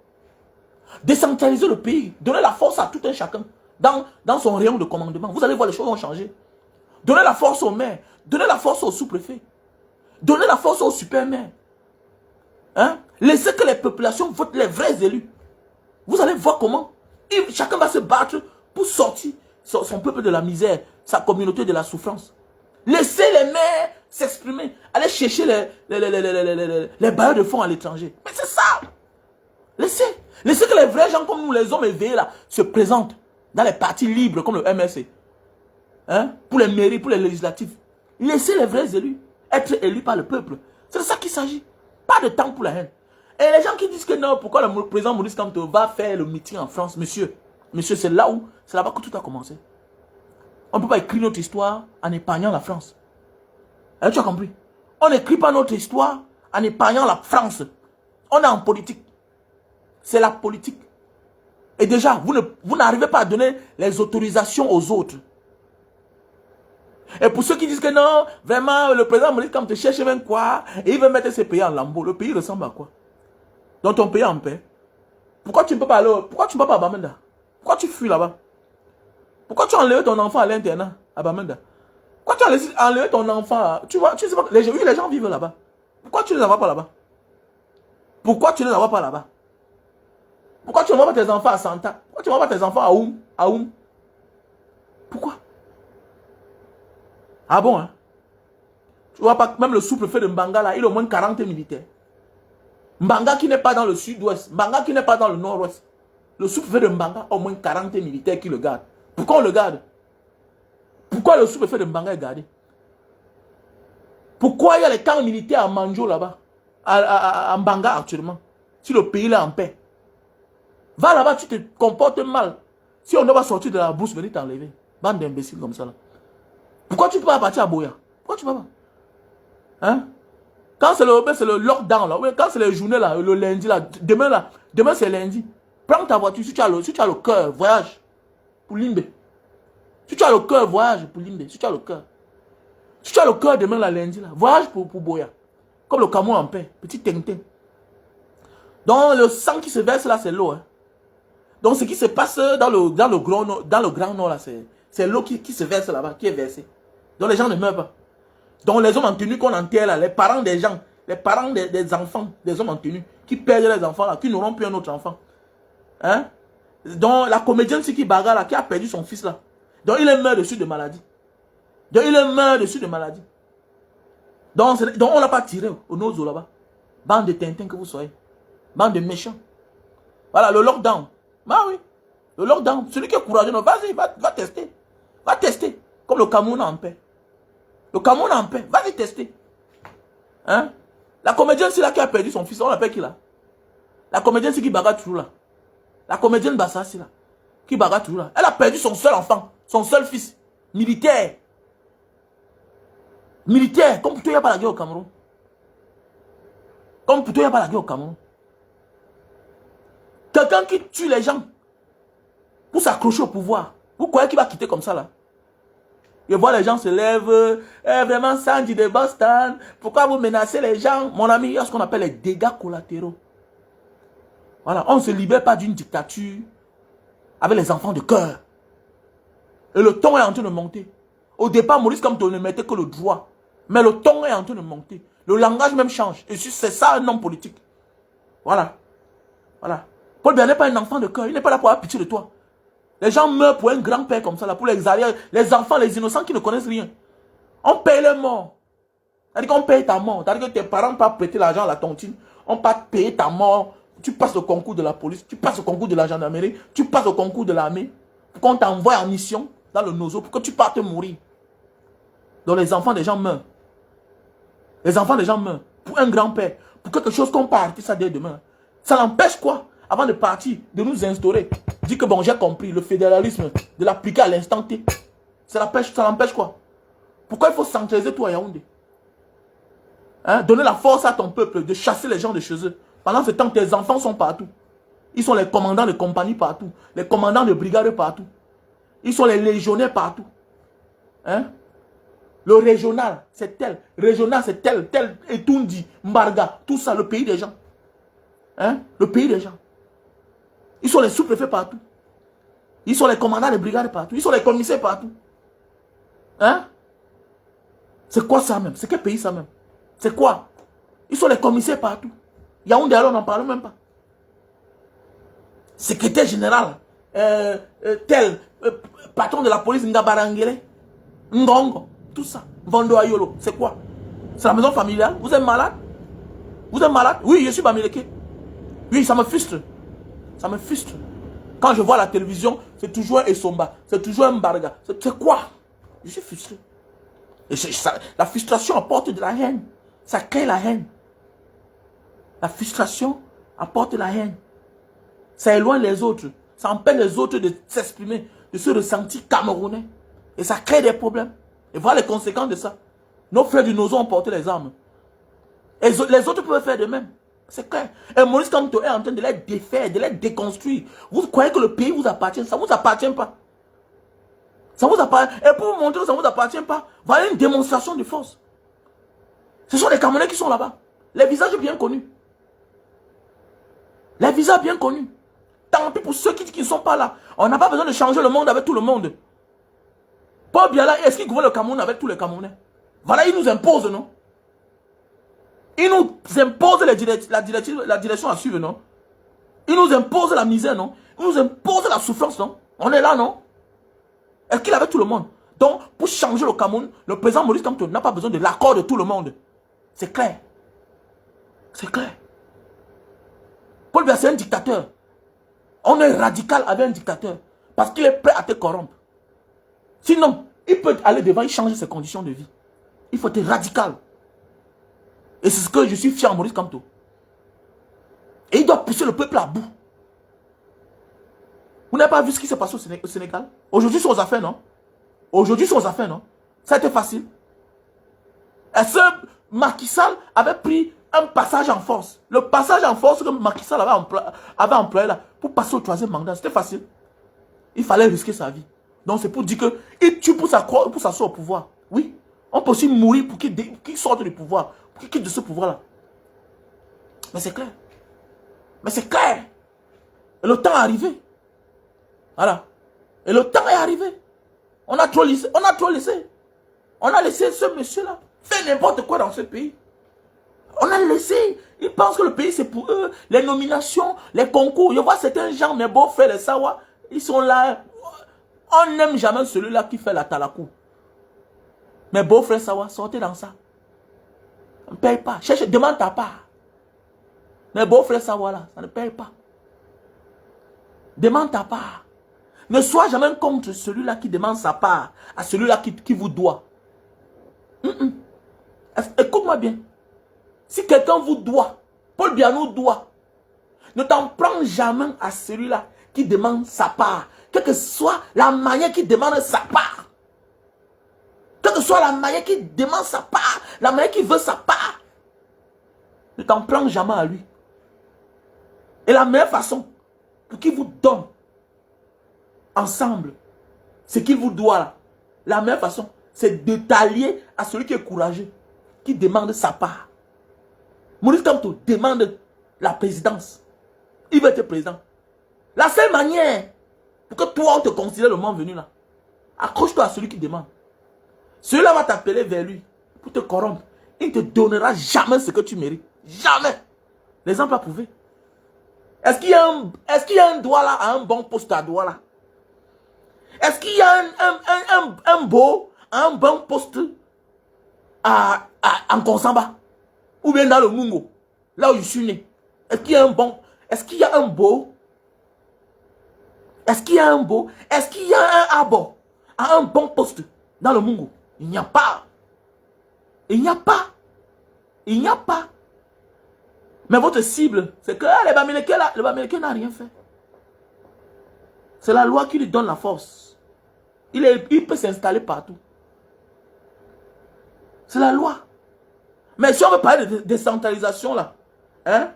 Décentraliser le pays. Donner la force à tout un chacun. Dans son rayon de commandement. Vous allez voir, les choses vont changer. Donnez la force aux maires. Donnez la force aux sous-préfets. Donnez la force aux super-maires. Hein? Laissez que les populations votent les vrais élus. Vous allez voir comment chacun va se battre pour sortir son peuple de la misère, sa communauté de la souffrance. Laissez les maires s'exprimer. Allez chercher les bailleurs de fonds à l'étranger. Mais c'est ça. Laissez que les vrais gens comme nous, les hommes éveillés là, se présentent dans les partis libres comme le MSC. Hein? Pour les mairies, pour les législatives. Laissez les vrais élus être élus par le peuple. C'est de ça qu'il s'agit. Pas de temps pour la haine. Et les gens qui disent que non, pourquoi le président Maurice Kamto va faire le meeting en France, monsieur, c'est là-bas que tout a commencé. On ne peut pas écrire notre histoire en épargnant la France. Et tu as compris? On n'écrit pas notre histoire en épargnant la France. On est en politique. C'est la politique. Et déjà, vous n'arrivez pas à donner les autorisations aux autres. Et pour ceux qui disent que non, vraiment, le président Maurice Kamto cherche même quoi, et il veut mettre ses pays en lambeau. Le pays ressemble à quoi? Dans ton pays en paix. Pourquoi tu ne peux pas aller, pourquoi tu ne peux pas à Bamenda? Pourquoi tu fuis là-bas? Pourquoi tu as enlevé ton enfant à l'internat à Bamenda? Pourquoi tu as enlevé ton enfant? Tu vois, tu sais pas, les gens vivent là-bas. Pourquoi tu ne les envoies pas là-bas? Pourquoi tu ne les envoies pas là-bas? Pourquoi tu n'envoies pas tes enfants à Santa? Pourquoi tu n'envoies pas tes enfants à Oum? Pourquoi? Ah bon, hein? Tu vois pas, même le sous-préfet de Mbanga là, il a au moins 40 militaires. Mbanga qui n'est pas dans le sud-ouest, Mbanga qui n'est pas dans le nord-ouest. Le sous-préfet de Mbanga a au moins 40 militaires qui le gardent. Pourquoi on le garde? Pourquoi le sous-préfet de Mbanga est gardé? Pourquoi il y a les camps militaires à Manjo là-bas, à Mbanga actuellement, si le pays est en paix? Va là-bas, tu te comportes mal. Si on doit sortir de la bourse, venir t'enlever. Bande d'imbéciles comme ça là. Pourquoi tu ne peux pas partir à Boya? Pourquoi tu ne peux pas? Hein? Quand c'est le lockdown, là, quand c'est les journées, là, le lundi, là, demain c'est lundi. Prends ta voiture, si tu as le cœur, voyage pour Limbe. Si tu as le cœur, voyage pour Limbe. Si tu as le cœur. Si tu as le cœur demain, la lundi, là, voyage pour Boya. Comme le Cameroun en paix, petit Tintin. Donc le sang qui se verse là, c'est l'eau. Hein. Donc ce qui se passe dans le Grand Nord, là, c'est l'eau qui se verse là-bas, qui est versée. Donc les gens ne meurent pas. Donc les hommes en tenue qu'on enterre là, les parents des gens, les parents des enfants, des hommes en tenue, qui perdent les enfants là, qui n'auront plus un autre enfant. Hein? Donc la comédienne Siki Baga là, qui a perdu son fils là. Donc il est mort dessus de maladie. Donc on ne l'a pas tiré au nozo là-bas. Bande de Tintin que vous soyez. Bande de méchants. Voilà le lockdown. Bah oui. Le lockdown. Celui qui est courageux, vas-y, va tester. Va tester. Comme le Cameroun en paix. Le Cameroun en paix. Vas-y tester. Hein? La comédienne, c'est là qui a perdu son fils. On l'appelle qui là? La comédienne, c'est qui bagarre toujours là. La comédienne Bassa, c'est là. Qui bagarre toujours là. Elle a perdu son seul enfant. Son seul fils. Militaire. Militaire. Comme pour toi, il n'y a pas la guerre au Cameroun. Comme pour toi, il n'y a pas la guerre au Cameroun. Quelqu'un qui tue les gens pour s'accrocher au pouvoir. Vous croyez qu'il va quitter comme ça là? Je vois les gens se lèvent. Vraiment, Sandy de Boston. Pourquoi vous menacez les gens? Mon ami, il y a ce qu'on appelle les dégâts collatéraux. Voilà, on ne se libère pas d'une dictature avec les enfants de cœur. Et le ton est en train de monter. Au départ, Maurice Kamto ne mettait que le droit. Mais le ton est en train de monter. Le langage même change. Et c'est ça un homme politique. Voilà. Voilà. Paul Biya n'est pas un enfant de cœur. Il n'est pas là pour avoir pitié de toi. Les gens meurent pour un grand-père comme ça, là, pour les arrières, les enfants, les innocents qui ne connaissent rien. On paye les morts. C'est-à-dire qu'on paye ta mort. C'est-à-dire que tes parents ne peuvent pas prêter l'argent à la tontine. On ne peut pas payer ta mort. Tu passes le concours de la police, tu passes le concours de la gendarmerie, tu passes le concours de l'armée. Pour qu'on t'envoie en mission dans le nozo, pour que tu partes mourir. Donc les enfants des gens meurent. Les enfants des gens meurent. Pour un grand-père. Pour quelque chose qu'on part arrêter ça dès demain. Ça l'empêche quoi? Avant de partir, de nous instaurer. Dit que bon, j'ai compris, le fédéralisme, de l'appliquer à l'instant T. Ça l'empêche quoi? Pourquoi il faut centraliser tout à Yaoundé? Hein? Donner la force à ton peuple de chasser les gens de chez eux. Pendant ce temps, tes enfants sont partout. Ils sont les commandants de compagnie partout. Les commandants de brigade partout. Ils sont les légionnaires partout. Hein? Le régional, c'est tel. Régional, c'est tel. Etundi, Mbarga, tout ça, le pays des gens. Hein? Le pays des gens. Ils sont les sous-préfets partout. Ils sont les commandants de brigade partout. Ils sont les commissaires partout. Hein? C'est quoi ça même? C'est quel pays ça même? C'est quoi? Ils sont les commissaires partout. Yaoundé, alors on n'en parle même pas. Secrétaire général, patron de la police, Ngabarangele, Ngongo, tout ça. Vando Ayolo, c'est quoi? C'est la maison familiale? Vous êtes malade? Vous êtes malade? Oui, je suis Bamileke. Oui, ça me frustre. Ça me frustre. Quand je vois la télévision, c'est toujours un Essomba, c'est toujours un Mbarga. C'est quoi? Je suis frustré. Et la frustration apporte de la haine. Ça crée la haine. La frustration apporte la haine. Ça éloigne les autres. Ça empêche les autres de s'exprimer, de se ressentir camerounais. Et ça crée des problèmes. Et voilà les conséquences de ça. Nos frères du Nozo ont porté les armes. Et les autres peuvent faire de même. C'est clair. Et Maurice Kamto est en train de les défaire, de les déconstruire. Vous croyez que le pays vous appartient? Ça ne vous appartient pas. Ça vous appartient. Et pour vous montrer que ça ne vous appartient pas, voilà une démonstration de force. Ce sont les Camerounais qui sont là-bas. Les visages bien connus. Les visages bien connus. Tant pis pour ceux qui ne sont pas là. On n'a pas besoin de changer le monde avec tout le monde. Paul Biala, est-ce qu'il gouverne le Cameroun avec tous les Camerounais? Voilà, il nous impose, non? Il nous impose la direction à suivre, non? Il nous impose la misère, non? Il nous impose la souffrance, non? On est là, non? Est-ce qu'il avait tout le monde? Donc, pour changer le Cameroun, le président Maurice Kamto n'a pas besoin de l'accord de tout le monde. C'est clair. C'est clair. Paul Biya, c'est un dictateur. On est radical avec un dictateur. Parce qu'il est prêt à te corrompre. Sinon, il peut aller devant, il change ses conditions de vie. Il faut être radical. Et c'est ce que je suis fier à Maurice Kamto. Et il doit pousser le peuple à bout. Vous n'avez pas vu ce qui s'est passé au Sénégal? Aujourd'hui, c'est aux affaires, non? Aujourd'hui, c'est aux affaires, non? Ça a été facile. Et ce Macky Sall avait pris un passage en force. Le passage en force que Macky Sall avait employé là, pour passer au troisième mandat, c'était facile. Il fallait risquer sa vie. Donc c'est pour dire qu'il tue pour s'asseoir au pouvoir. Oui. On peut aussi mourir pour qu'il sorte du pouvoir, pour qu'il quitte de ce pouvoir-là. Mais c'est clair. Mais c'est clair. Et le temps est arrivé. Voilà. Et le temps est arrivé. On a trop laissé. On a trop laissé. On a laissé ce monsieur-là faire n'importe quoi dans ce pays. On a laissé. Ils pensent que le pays c'est pour eux. Les nominations, les concours. Je vois certains gens, mes beaux-frères, les Sawa, ils sont là. On n'aime jamais celui-là qui fait la talakou. Mes beaux-frères Sawa, sortez dans ça. On ne paye pas. Cherche, demande ta part. Mes beaux-frères Sawa là, ça ne paye pas. Demande ta part. Ne sois jamais contre celui-là qui demande sa part à celui-là qui vous doit. Écoute-moi bien. Si quelqu'un vous doit, Paul Biya nous doit, ne t'en prends jamais à celui-là qui demande sa part. Quelle que soit la manière qu'il demande sa part. Quelle que soit la manière qu'il demande sa part, la manière qu'il veut sa part. Ne t'en prends jamais à lui. Et la meilleure façon pour qu'il vous donne ensemble ce qu'il vous doit là, la meilleure façon, c'est de t'allier à celui qui est courageux, qui demande sa part. Maurice Kamto demande la présidence. Il veut être président. La seule manière pour que toi on te considère le moment venu là, accroche-toi à celui qui demande. Celui-là va t'appeler vers lui pour te corrompre. Il ne te donnera jamais ce que tu mérites. Jamais. L'exemple a prouvé. Est-ce qu'il y a un doigt là à un bon poste à doigt là? Est-ce qu'il y a un bon poste en Konsamba? Ou bien dans le Mungo? Là où je suis né. Est-ce qu'il y a un bon? Est-ce qu'il y a un beau? Est-ce qu'il y a un beau? Est-ce qu'il y a un abo à un bon poste dans le Mungo? Il n'y a pas. Il n'y a pas. Il n'y a pas. Mais votre cible, c'est que les Bamileke là, le Bamileke n'a rien fait. C'est la loi qui lui donne la force. Il peut s'installer partout. C'est la loi. Mais si on veut parler de décentralisation là, hein,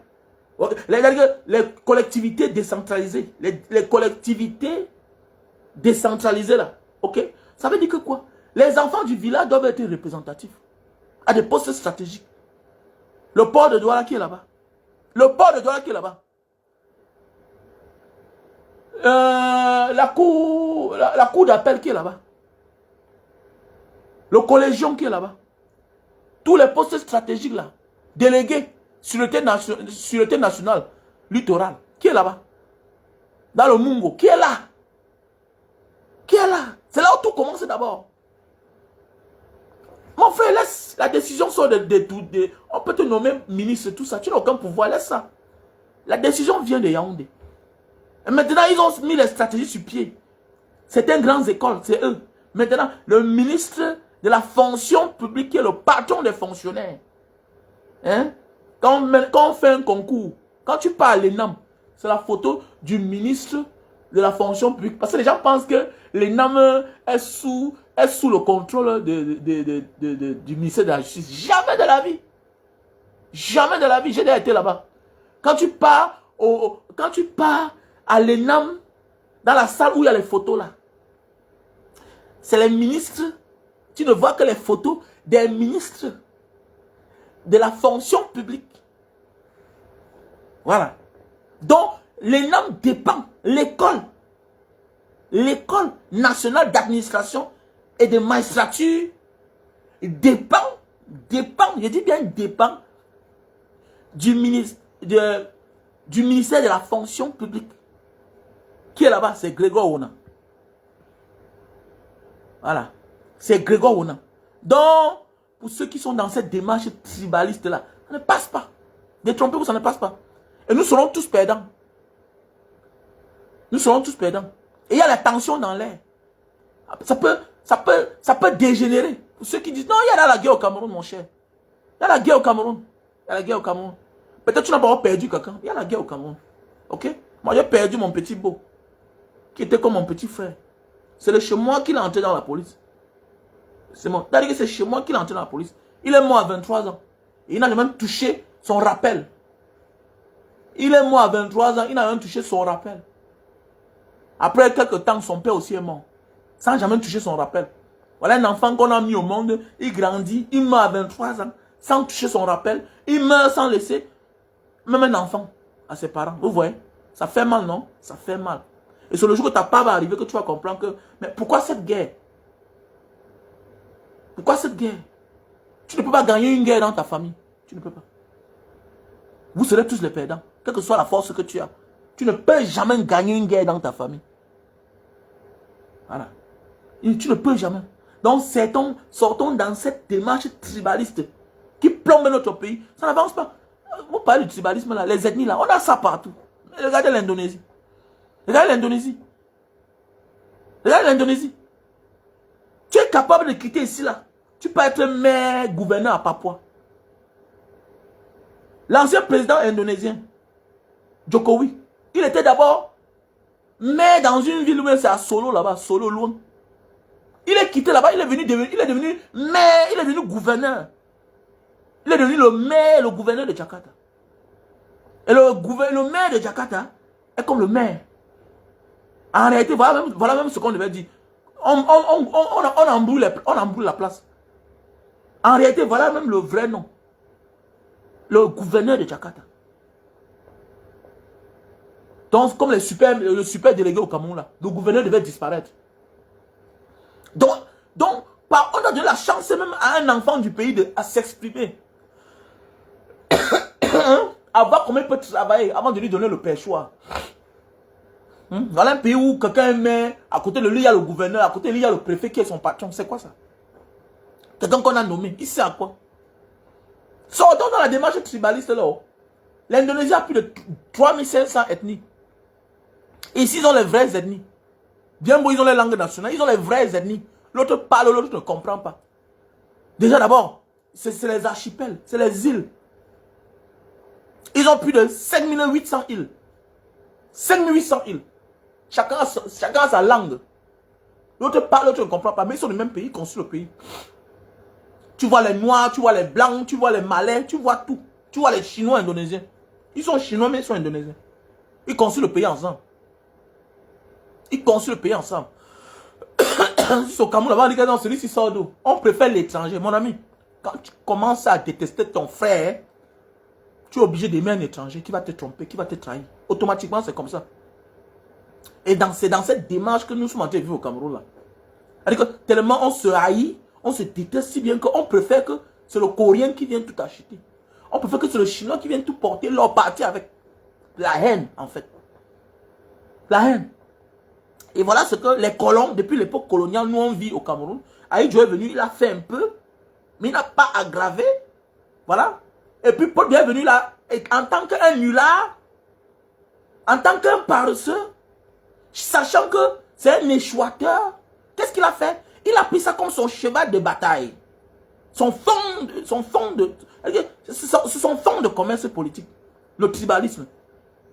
les collectivités décentralisées, les collectivités décentralisées là, ok, ça veut dire que quoi? Les enfants du village doivent être représentatifs à des postes stratégiques. Le port de Douala qui est là-bas. Le port de Douala qui est là-bas. La cour d'appel qui est là-bas. Le collégion qui est là-bas. Tous les postes stratégiques là, délégués, sûreté nationale, littorale, qui est là-bas? Dans le Mungo, qui est là? Qui est là? C'est là où tout commence d'abord. Mon frère, laisse la décision sur on peut te nommer ministre, tout ça. Tu n'as aucun pouvoir, laisse ça. La décision vient de Yaoundé. Et maintenant, ils ont mis les stratégies sur pied. C'est une grande école, c'est eux. Maintenant, le ministre de la fonction publique qui est le patron des fonctionnaires. Hein? Quand on fait un concours, quand tu parles l'ENAM, c'est la photo du ministre de la fonction publique. Parce que les gens pensent que l'ENAM est sous le contrôle du ministère de la Justice. Jamais de la vie. Jamais de la vie. J'ai déjà été là-bas. Quand tu pars à l'ENAM, dans la salle où il y a les photos là, c'est les ministres, tu ne vois que les photos des ministres de la fonction publique. Voilà. Donc, l'ENAM dépend, l'école nationale d'administration et de magistrature dépend, je dis bien dépend, du ministère de la fonction publique. Qui est là-bas? C'est Grégoire Ona. Voilà. C'est Grégoire Ona. Donc, pour ceux qui sont dans cette démarche tribaliste-là, ça ne passe pas. Détrompez-vous, ça ne passe pas. Et nous serons tous perdants. Nous serons tous perdants. Et il y a la tension dans l'air. Ça peut dégénérer. Pour ceux qui disent, non, il y a la guerre au Cameroun, mon cher. Il y a la guerre au Cameroun. Il y a la guerre au Cameroun. Peut-être tu n'as pas perdu quelqu'un. Il y a la guerre au Cameroun. Ok? Moi, j'ai perdu mon petit beau. Qui était comme mon petit frère. C'est chez moi qu'il est entré dans la police. C'est moi. C'est-à-dire que c'est chez moi qu'il est entré dans la police. Il est mort à 23 ans. Et il n'a même touché son rappel. Il est mort à 23 ans. Il n'a même touché son rappel. Après quelques temps, son père aussi est mort. Sans jamais toucher son rappel. Voilà un enfant qu'on a mis au monde. Il grandit. Il meurt à 23 ans. Sans toucher son rappel. Il meurt sans laisser même un enfant à ses parents. Vous voyez? Ça fait mal, non? Ça fait mal. Et c'est le jour que ta part va arriver que tu vas comprendre que... Mais pourquoi cette guerre? Pourquoi cette guerre? Tu ne peux pas gagner une guerre dans ta famille. Tu ne peux pas. Vous serez tous les perdants. Quelle que soit la force que tu as. Tu ne peux jamais gagner une guerre dans ta famille. Voilà. Et tu ne peux jamais. Donc sortons dans cette démarche tribaliste qui plombe notre pays. Ça n'avance pas. Vous parlez du tribalisme là, les ethnies là, on a ça partout. Regardez l'Indonésie. Regardez l'Indonésie. Regardez l'Indonésie. Tu es capable de quitter ici là. Tu peux être maire, gouverneur à Papua. L'ancien président indonésien, Jokowi, il était d'abord maire dans une ville où c'est à Solo là-bas, Solo loin. Il est quitté là-bas, il est devenu maire, il est devenu gouverneur. Il est devenu le maire, le gouverneur de Jakarta. Et le maire de Jakarta est comme le maire. En réalité, voilà même ce qu'on devait dire. On embrouille la place. En réalité, voilà même le vrai nom. Le gouverneur de Jakarta. Donc, comme le super délégué au Cameroun, là, le gouverneur devait disparaître. Donc on a donné la chance même à un enfant du pays à s'exprimer. À voir comment il peut travailler avant de lui donner le perchoir. Voilà un pays où quelqu'un est maire, à côté de lui il y a le gouverneur, à côté de lui il y a le préfet qui est son patron. C'est quoi ça? Quelqu'un qu'on a nommé, il sait à quoi? Sortons dans la démarche tribaliste là. L'Indonésie a plus de 3500 ethnies. Ici ils ont les vraies ethnies. Bien beau, ils ont les langues nationales, ils ont les vraies ethnies. L'autre parle, l'autre ne comprend pas. Déjà d'abord, c'est les archipels, c'est les îles. Ils ont plus de 5800 îles. 5800 îles. Chacun a sa langue. L'autre parle, l'autre ne comprend pas. Mais ils sont du même pays, ils construisent le pays. Tu vois les Noirs, tu vois les Blancs, tu vois les Malais, tu vois tout. Tu vois les Chinois indonésiens. Ils sont Chinois, mais ils sont Indonésiens. Ils construisent le pays ensemble. Ils construisent le pays ensemble. Au Cameroun, on dit que non, celui-ci sort d'eau. On préfère l'étranger. Mon ami, quand tu commences à détester ton frère, tu es obligé d'aimer un étranger qui va te tromper, qui va te trahir. Automatiquement, c'est comme ça. Et c'est dans cette démarche que nous sommes en train de vivre au Cameroun. C'est-à-dire que tellement on se haït, on se déteste si bien qu'on préfère que c'est le Coréen qui vient tout acheter. On préfère que c'est le Chinois qui vient tout porter, leur parti avec. La haine, en fait. La haine. Et voilà ce que les colons, depuis l'époque coloniale, nous on vit au Cameroun. Ahidjo est venu, il a fait un peu, mais il n'a pas aggravé. Voilà. Et puis Paul Biya est venu là, et en tant qu'un nulard, en tant qu'un paresseux, sachant que c'est un échouateur, qu'est-ce qu'il a fait? Il a pris ça comme son cheval de bataille. C'est son fond de commerce politique. Le tribalisme.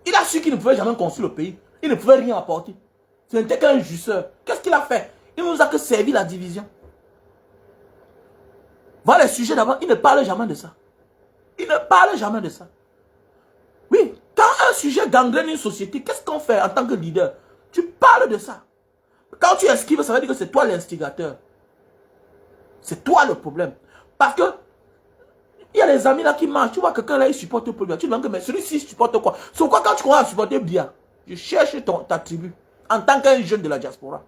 Il a su qu'il ne pouvait jamais construire le pays. Il ne pouvait rien apporter. Ce n'était qu'un jusseur. Qu'est-ce qu'il a fait? Il ne nous a que servi la division. Voilà les sujets d'avant. Il ne parle jamais de ça. Il ne parle jamais de ça. Oui, quand un sujet gangrène une société, qu'est-ce qu'on fait en tant que leader? Tu parles de ça. Quand tu esquives, ça veut dire que c'est toi l'instigateur. C'est toi le problème. Parce que il y a des amis là qui marchent. Tu vois quelqu'un là, il supporte Paul Biya. Tu te demandes que mais celui-ci supporte quoi? C'est quoi quand tu commences à supporter Biya? Je cherche ta tribu. En tant qu'un jeune de la diaspora.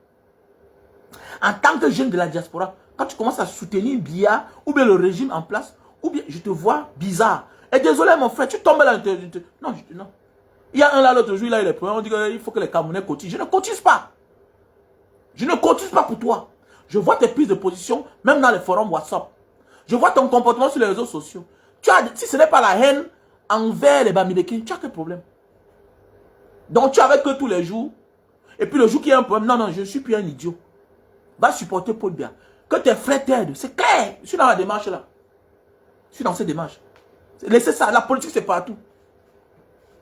En tant que jeune de la diaspora, quand tu commences à soutenir Biya ou bien le régime en place, ou bien je te vois bizarre. Et désolé mon frère, tu tombes là. Non, non. Il y a un là l'autre jour, il a eu les problèmes. On dit qu'il faut que les Camerounais cotisent. Je ne cotise pas. Je ne cotise pas pour toi. Je vois tes prises de position, même dans les forums WhatsApp. Je vois ton comportement sur les réseaux sociaux. Si ce n'est pas la haine envers les Bamileke, tu as quel problème? Donc tu es avec eux tous les jours. Et puis le jour qu'il y a un problème, non, je ne suis plus un idiot. Va supporter Paul Biya. Que tes frères t'aident. C'est clair. Je suis dans la démarche là. Je suis dans cette démarche. Laissez ça. La politique, c'est partout.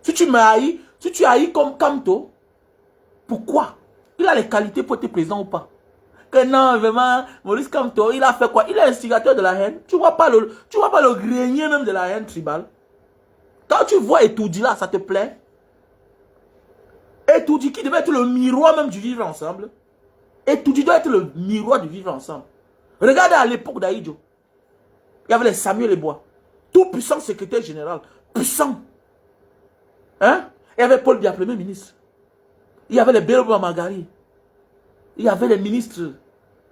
Si tu me haïs, si tu haïs comme Kamto, pourquoi? Il a les qualités pour être président ou pas? Que non, vraiment, Maurice Kamto, il a fait quoi? Il est instigateur de la haine. Tu vois pas le grenier même de la haine tribale. Quand tu vois Etoudi là, ça te plaît? Etoudi qui devait être le miroir même du vivre ensemble. Etoudi doit être le miroir du vivre ensemble. Regardez à l'époque d'Ahidjo. Il y avait les Samuel Ebois. Tout puissant secrétaire général. Puissant. Hein? Il y avait Paul Biya, premier ministre. Il y avait les Béroba Magari. Il y avait les ministres.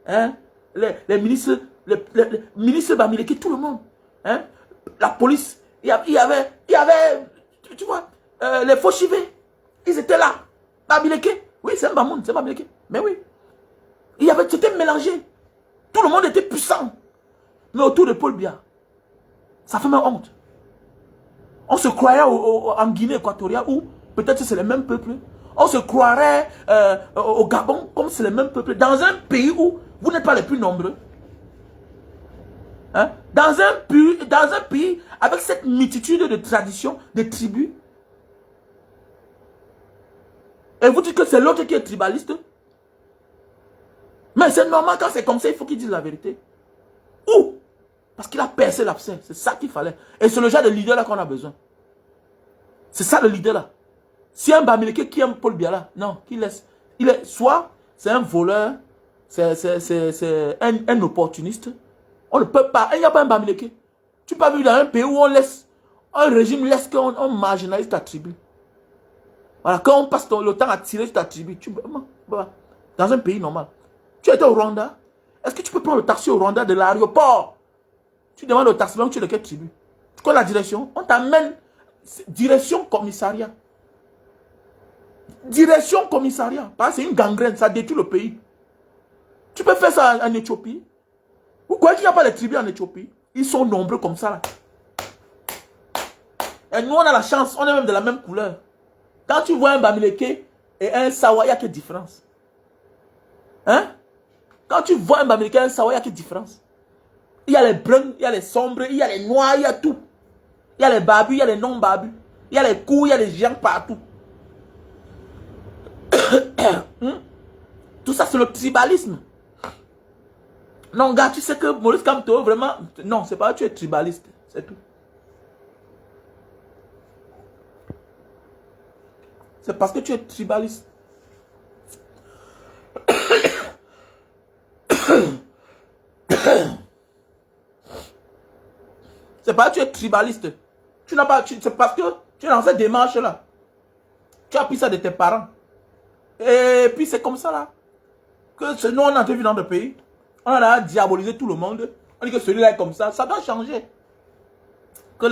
Hein? Les ministres. Les ministres Bamileke, tout le monde. Hein? La police. Il y avait tu vois, les Fauchivés. Ils étaient là. Bamileke. Oui, c'est un Bamoun, c'est Bamileke. Mais oui. C'était mélangé. Tout le monde était puissant. Mais autour de Paul Biya, ça fait même honte. On se croirait en Guinée équatoriale où peut-être c'est le même peuple. On se croirait au Gabon comme c'est le même peuple. Dans un pays où vous n'êtes pas les plus nombreux. Hein? Dans un pays avec cette multitude de traditions, de tribus. Et vous dites que c'est l'autre qui est tribaliste. Mais c'est normal quand c'est comme ça, il faut qu'il dise la vérité. Où? Parce qu'il a percé l'abcès. C'est ça qu'il fallait. Et c'est le genre de leader là qu'on a besoin. C'est ça le leader là. Si un Bamileke qui aime Paul Biya là, non, qu'il laisse. Soit c'est un voleur, c'est un opportuniste. On ne peut pas. Il n'y a pas un Bamileke. Tu peux pas vivre dans un pays où un régime laisse qu'on marginalise ta tribu. Voilà, quand on passe le temps à tirer sur ta tribu, dans un pays normal. Tu étais au Rwanda. Est-ce que tu peux prendre le taxi au Rwanda de l'aéroport? Tu demandes au taximan, tu es de quelle tribu? Tu connais la direction? On t'amène direction commissariat. Direction commissariat. Parce que c'est une gangrène, ça détruit le pays. Tu peux faire ça en Éthiopie. Vous croyez qu'il n'y a pas de tribus en Éthiopie? Ils sont nombreux comme ça là. Et nous on a la chance, on est même de la même couleur. Quand tu vois un Bamileke et un Sawa, il n'y a quelle différence? Hein? Quand tu vois un Bamileke et un Sawa, il n'y a quelle différence? Il y a les bruns, il y a les sombres, il y a les noirs, il y a tout. Il y a les babus, il y a les non-babus. Il y a les coups, il y a les géants partout. Tout ça, c'est le tribalisme. Non, gars, tu sais que Maurice Kamto, vraiment... Non, c'est pas que tu es tribaliste. C'est tout. C'est parce que tu es tribaliste. C'est pas que tu es tribaliste. Tu n'as pas... C'est parce que tu es dans cette démarche-là. Tu as pris ça de tes parents. Et puis c'est comme ça là. Que nous on a vu dans le pays. On a diabolisé tout le monde. On dit que celui-là est comme ça. Ça doit changer. Que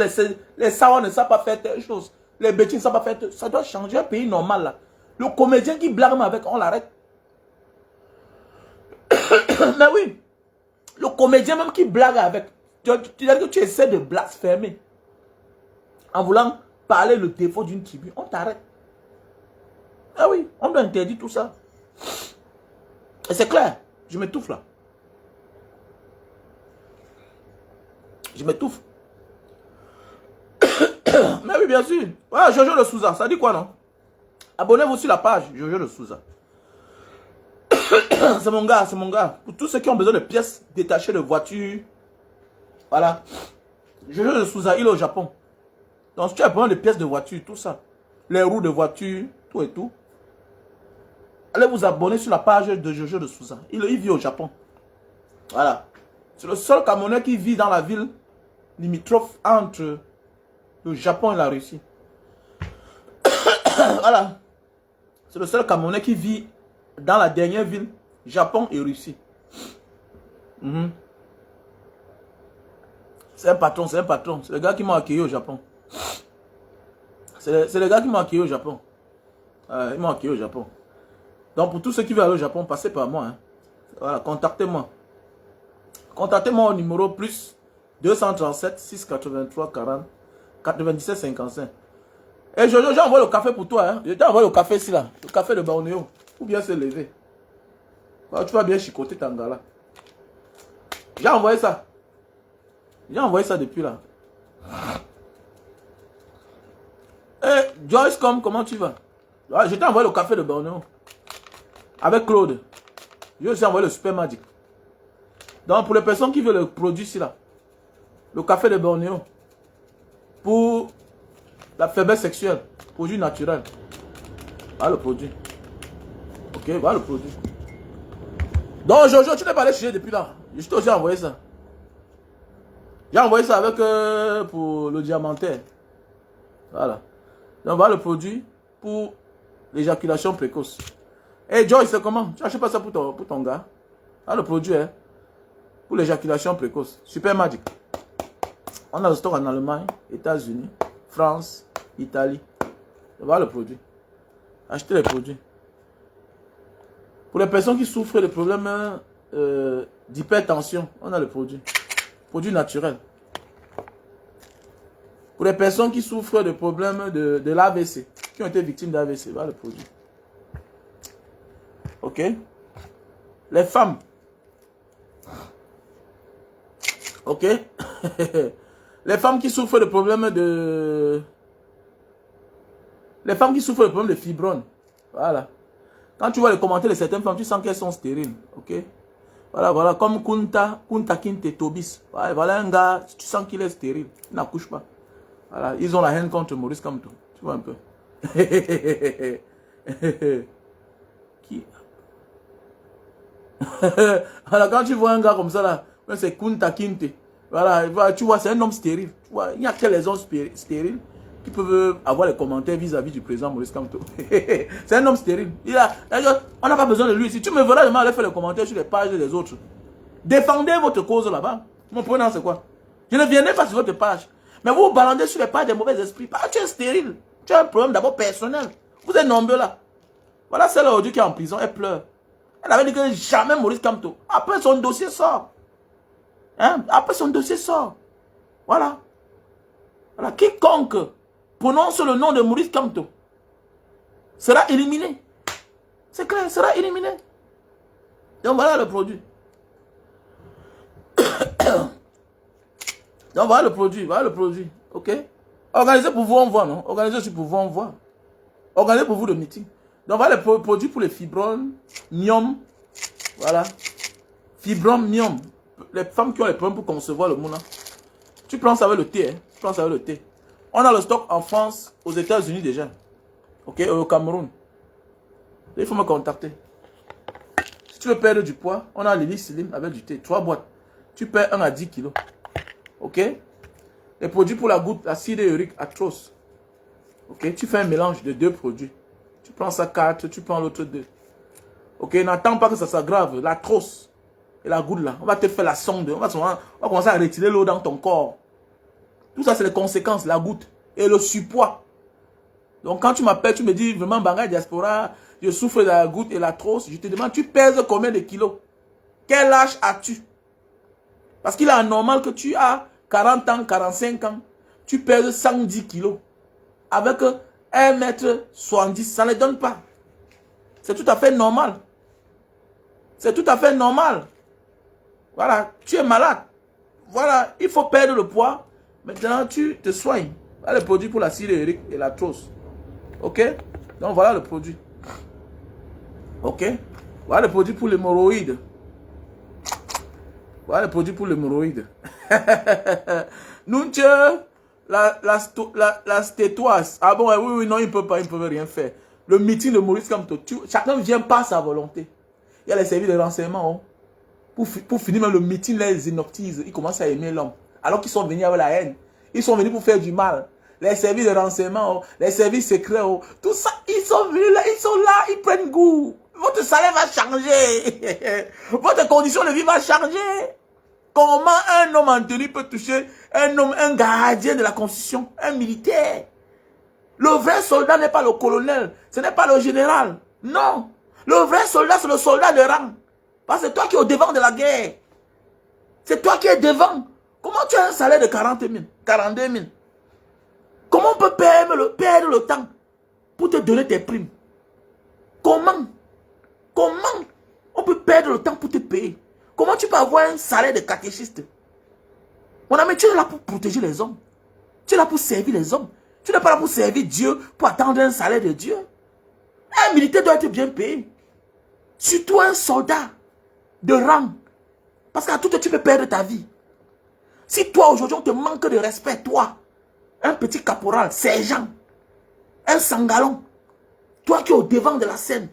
les Sawa ne savent pas faire telle chose. Les Bétines ne savent pas faire telle chose. Ça doit changer. Un pays normal là. Le comédien qui blague avec, on l'arrête. Mais oui. Le comédien même qui blague avec. Tu dis que tu essaies de blasphémer. En voulant parler le défaut d'une tribu. On t'arrête. Ah oui. On doit interdire tout ça. Et c'est clair. Je m'étouffe là. Je m'étouffe. Mais oui, bien sûr. Ouais, Jojo de Souza. Ça dit quoi, non? Abonnez-vous sur la page Jojo de Souza. C'est mon gars, c'est mon gars. Pour tous ceux qui ont besoin de pièces détachées de voitures. Voilà. Jojo de Souza, il est au Japon. Donc, si tu as besoin de pièces de voiture, tout ça. Les roues de voiture, tout et tout. Allez vous abonner sur la page de Jojo de Souza. Il vit au Japon. Voilà. C'est le seul Camerounais qui vit dans la ville limitrophe entre le Japon et la Russie. Voilà. C'est le seul Camerounais qui vit dans la dernière ville, Japon et Russie. C'est un patron, c'est un patron. C'est le gars qui m'a accueilli au Japon. C'est le gars qui m'a accueilli au Japon. Il m'a accueilli au Japon. Donc pour tous ceux qui veulent aller au Japon, passez par moi. Hein. Voilà, contactez-moi. Contactez-moi au numéro plus 237 683 40 97 55. Et Jojo, j'ai envoyé le café pour toi. Hein. J'ai envoyé le café ici là. Le café de Bornéo. Ou bien se lever. Tu vas bien chicoter ta gala. J'ai envoyé ça. J'ai envoyé ça depuis là. Et Joyce, comment tu vas? Je t'ai envoyé le café de Bornéo. Avec Claude. Je aussi envoyé le Super Magic. Donc pour les personnes qui veulent le produit ici là. Le café de Bornéo. Pour la faiblesse sexuelle. Produit naturel. Voilà le produit. Ok, voilà le produit. Donc Jojo, tu n'es pas allé chercher depuis là. Je t'ai aussi envoyé ça. J'ai envoyé ça avec pour le diamantaire. Voilà. Donc voilà le produit pour l'éjaculation précoce. Et Joyce, c'est comment? Tu n'achètes pas ça pour ton gars? Voilà le produit, hein. Pour l'éjaculation précoce. Super Magic. On a le stock en Allemagne, États-Unis, France, Italie. Voilà le produit. Achetez les produits. Pour les personnes qui souffrent de problèmes d'hypertension, on a le produit. Produit naturel. Pour les personnes qui souffrent de problèmes de l'AVC, qui ont été victimes d'AVC, voilà le produit. Ok? Les femmes. Ok? Les femmes qui souffrent de problèmes de... Les femmes qui souffrent de problèmes de fibromes. Voilà. Quand tu vois les commentaires de certaines femmes, tu sens qu'elles sont stériles. Ok? Voilà, voilà. Comme Kunta Kinte Tobis. Voilà un gars, tu sens qu'il est stérile. Il n'accouche pas. Voilà. Ils ont la haine contre Maurice Kamto. Tu vois un peu. Qui? Voilà, quand tu vois un gars comme ça là, c'est Kunta Kinte. Voilà, tu vois, c'est un homme stérile. Tu vois, il n'y a que les hommes stériles qui peuvent avoir les commentaires vis-à-vis du président Maurice Kamto. C'est un homme stérile. On n'a pas besoin de lui. Si tu me verras demain aller faire les commentaires sur les pages des autres, défendez votre cause là-bas. Mon prénom c'est quoi? Je ne viendrai pas sur votre page. Mais vous balancez sur les pages des mauvais esprits. Tu es stérile. Tu as un problème d'abord personnel. Vous êtes nombreux là. Voilà celle aujourd'hui qui est en prison, elle pleure. Elle avait dit que jamais Maurice Kamto. Après son dossier sort. Hein? Après son dossier sort. Voilà. Voilà. Quiconque prononce le nom de Maurice Kamto sera éliminé. C'est clair, sera éliminé. Donc voilà le produit. Donc voilà le produit, voilà le produit. Ok? Organisez pour vous, on voit, non? Organisez aussi pour vous, on voit. Organisez pour vous le meeting. Donc voilà le produit pour les fibromes, myome. Voilà. Fibrome, myome. Les femmes qui ont les problèmes pour concevoir le moulin. Tu prends ça avec le thé, hein? Tu prends ça avec le thé. On a le stock en France, aux États-Unis déjà. Ok, au Cameroun. Il faut me contacter. Si tu veux perdre du poids, on a l'Elite Slim avec du thé. 3 boîtes. Tu perds 1 à 10 kilos. Ok? Les produits pour la goutte, acide urique atroce. Ok? Tu fais un mélange de 2 produits. Tu prends ça 4, tu prends l'autre 2. Ok? N'attends pas que ça s'aggrave. L'atroce. et la goutte là. On va te faire la sonde. On va commencer à retirer l'eau dans ton corps. Tout ça, c'est les conséquences, la goutte et le surpoids. Donc, quand tu m'appelles, tu me dis vraiment, Bangay Diaspora, je souffre de la goutte et la trousse. Je te demande, tu pèses combien de kilos? Quel âge as-tu? Parce qu'il est anormal que tu as 40 ans, 45 ans, tu pèses 110 kilos. Avec 1m70, ça ne donne pas. C'est tout à fait normal. C'est tout à fait normal. Voilà, tu es malade. Voilà, il faut perdre le poids. Maintenant, tu te soignes. Voilà le produit pour l'acide urique et la trousse. Ok? Donc, voilà le produit. Ok? Voilà le produit pour l'hémorroïde. Voilà le produit pour l'hémorroïde. Nous, la stétoise. Ah bon, oui, non, il ne peut pas, il ne peut rien faire. Le meeting de Maurice Kamto, chacun vient par sa volonté. Il y a les services de renseignement. Oh. Pour finir, même le meeting les inoctise. Ils commencent à aimer l'homme. Alors qu'ils sont venus avec la haine. Ils sont venus pour faire du mal. Les services de renseignement, oh, les services secrets, oh, tout ça, ils sont venus là, ils prennent goût. Votre salaire va changer. Votre condition de vie va changer. Comment un homme en tenue peut toucher un gardien de la Constitution, un militaire? Le vrai soldat n'est pas le colonel, ce n'est pas le général. Non. Le vrai soldat, c'est le soldat de rang. Parce que c'est toi qui es au devant de la guerre. C'est toi qui es devant. Comment tu as un salaire de 40 000, 42 000? Comment on peut perdre le temps pour te donner tes primes? Comment on peut perdre le temps pour te payer? Comment tu peux avoir un salaire de catéchiste? Mon ami, tu es là pour protéger les hommes. Tu es là pour servir les hommes. Tu n'es pas là pour servir Dieu, pour attendre un salaire de Dieu. Un militaire doit être bien payé. Surtout un soldat de rang. Parce qu'à tout, tu peux perdre ta vie. Si toi, aujourd'hui, on te manque de respect, toi, un petit caporal, sergent, un sangalon, toi qui es au devant de la scène,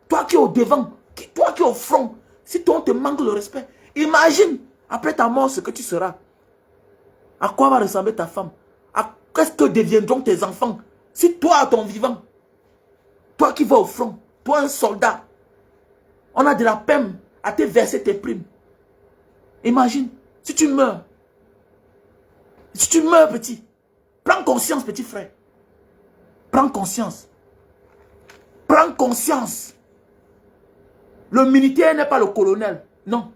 toi qui es au devant, toi qui es au front, si toi, on te manque de respect, imagine, après ta mort, ce que tu seras. À quoi va ressembler ta femme? Qu'est-ce que deviendront tes enfants? Si toi, à ton vivant, toi qui vas au front, toi un soldat, on a de la peine à te verser tes primes. Imagine, si tu meurs, petit, prends conscience, petit frère. Prends conscience. Prends conscience. Le militaire n'est pas le colonel. Non.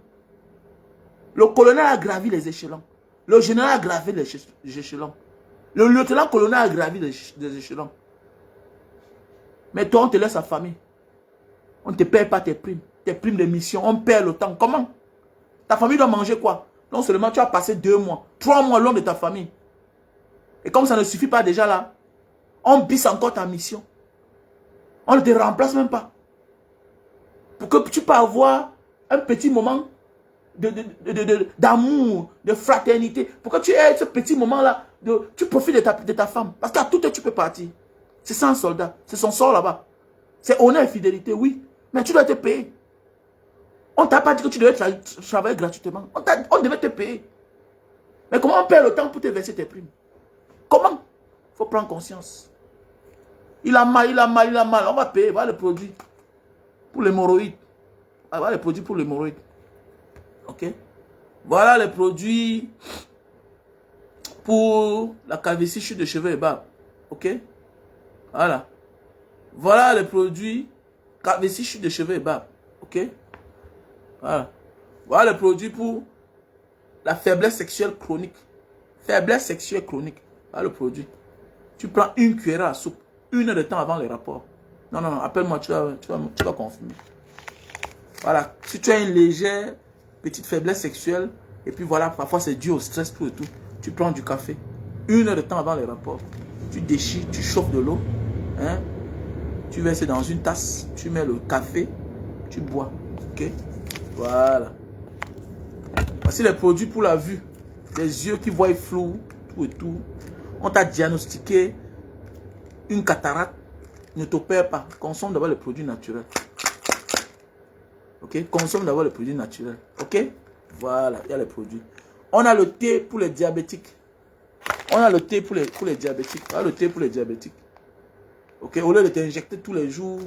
Le colonel a gravi les échelons. Le général a gravi les échelons. Le lieutenant-colonel a gravi les échelons. Mais toi, on te laisse à famille. On ne te paye pas tes primes de mission. On perd le temps. Comment? Ta famille doit manger quoi? Non seulement tu as passé 2 mois, 3 mois loin de ta famille. Et comme ça ne suffit pas déjà là, on bisse encore ta mission. On ne te remplace même pas. Pour que tu puisses avoir un petit moment d'amour, de fraternité. Pour que tu aies ce petit moment-là, tu profites de ta femme. Parce qu'à tout tu peux partir. C'est ça un soldat. C'est son sort là-bas. C'est honneur et fidélité, oui. Mais tu dois te payer. On ne t'a pas dit que tu devais travailler gratuitement. On devait te payer. Mais comment on perd le temps pour te verser tes primes? Comment? Il faut prendre conscience. Il a mal. On va payer. Voilà le produit. Pour l'hémorroïde. Voilà le produit pour l'hémorroïde. Ok? Voilà les produits pour la calvitie, chute de cheveux et barbe. Ok? Voilà. Voilà les produits calvitie, chute de cheveux et barbe. Ok? Voilà. Voilà le produit pour la faiblesse sexuelle chronique. Faiblesse sexuelle chronique. Voilà le produit. Tu prends une cuillère à soupe, 1 heure de temps avant les rapports. Non, appelle-moi, tu vas confirmer. Voilà. Si tu as une légère petite faiblesse sexuelle, et puis voilà, parfois c'est dû au stress, tout et tout, tu prends du café, 1 heure de temps avant les rapports. Tu déchires, tu chauffes de l'eau, hein? Tu verses dans une tasse, tu mets le café, tu bois. Ok? Voilà. Voici les produits pour la vue. Les yeux qui voient flou, tout et tout. On t'a diagnostiqué une cataracte. Ne t'opère pas. Consomme d'abord les produits naturels. Ok? Consomme d'abord les produits naturels. Ok? Voilà, il y a les produits. On a le thé pour les diabétiques. On a le thé pour les diabétiques. Voilà le thé pour les diabétiques. Ok? Au lieu de t'injecter tous les jours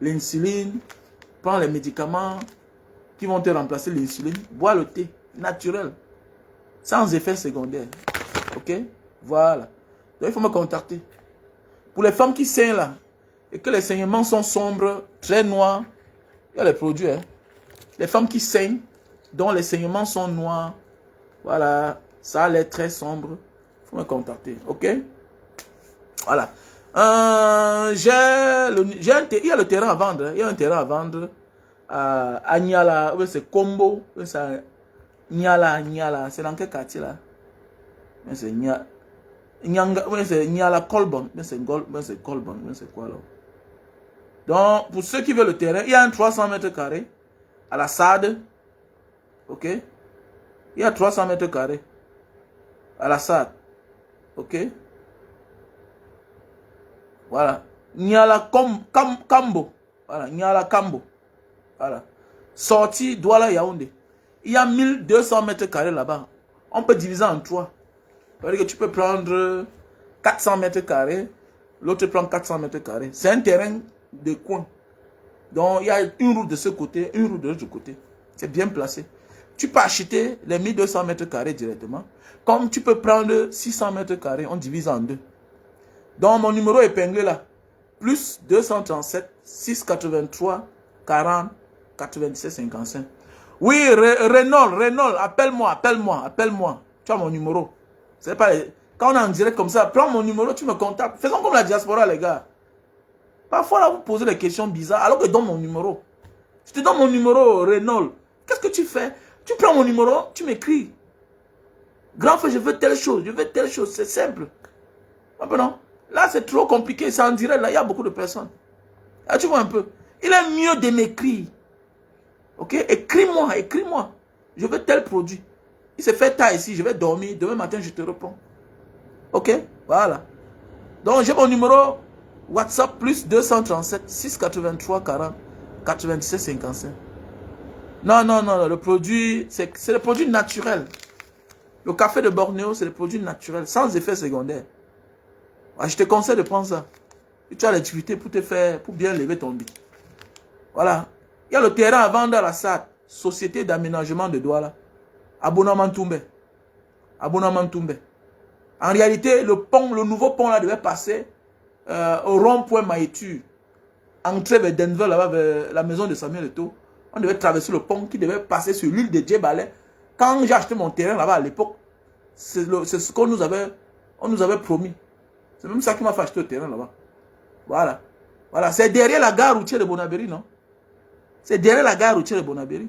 l'insuline, prends les médicaments. qui vont te remplacer l'insuline. Bois le thé naturel, sans effet secondaire. Ok? Voilà. Donc il faut me contacter. Pour les femmes qui saignent là, et que les saignements sont sombres, très noirs, il y a les produits. Hein. Les femmes qui saignent, dont les saignements sont noirs, voilà, ça a l'air très sombre, il faut me contacter. Ok? Voilà. Il y a le terrain à vendre. Il y a un terrain à vendre à Niala. C'est Combo. Niala. C'est dans quel quartier là? C'est Niala Colbon. C'est Colbon. C'est quoi là? Donc, pour ceux qui veulent le terrain, il y a un 300 mètres carrés à la SAD. Ok? Il y a 300 mètres carrés à la SAD. Ok? Voilà. Niala Kambo. Voilà. Niala Kambo. Voilà. Sortie Douala Yaoundé. Il y a 1200 mètres carrés là-bas. On peut diviser en 3. C'est-à-dire que tu peux prendre 400 mètres carrés. L'autre prend 400 mètres carrés. C'est un terrain de coin. Donc il y a une route de ce côté, une route de l'autre côté. C'est bien placé. Tu peux acheter les 1200 mètres carrés directement. Comme tu peux prendre 600 mètres carrés, on divise en 2. Donc mon numéro épinglé là, plus 237 683 40 97 55. Oui, Renault, appelle-moi. Tu as mon numéro. C'est pas quand on est en direct comme ça, prends mon numéro, tu me contactes. Faisons comme la diaspora, les gars. Parfois là, vous posez des questions bizarres, alors que je donne mon numéro. Je te donne mon numéro, Renault. Qu'est-ce que tu fais? Tu prends mon numéro, tu m'écris. Grand frère, je veux telle chose, c'est simple. Maintenant, là, c'est trop compliqué, c'est en direct, là, il y a beaucoup de personnes. Là, tu vois un peu. Il est mieux de m'écrire. Ok? Écris-moi. Je veux tel produit. Il se fait tard ici, je vais dormir. Demain matin, je te réponds. Ok? Voilà. Donc, j'ai mon numéro WhatsApp plus 237 683 40 97 55. Non, le produit, c'est le produit naturel. Le café de Bornéo, c'est le produit naturel, sans effet secondaire. Je te conseille de prendre ça. Et tu as l'activité pour bien lever ton bit. Voilà. Il y a le terrain à vendre à la SAD, Société d'aménagement de Douala. Abonnement Toumbe. En réalité, le nouveau pont là devait passer au rond-point Maïtu. Entrer vers Denver, là-bas, vers la maison de Samuel Eto'o. On devait traverser le pont qui devait passer sur l'île de Djebale. Quand j'ai acheté mon terrain là-bas à l'époque, c'est ce qu'on nous avait promis. C'est même ça qui m'a fait acheter le terrain là-bas. Voilà. C'est derrière la gare routière de Bonabéry, non? C'est derrière la gare routière de Bonabéry.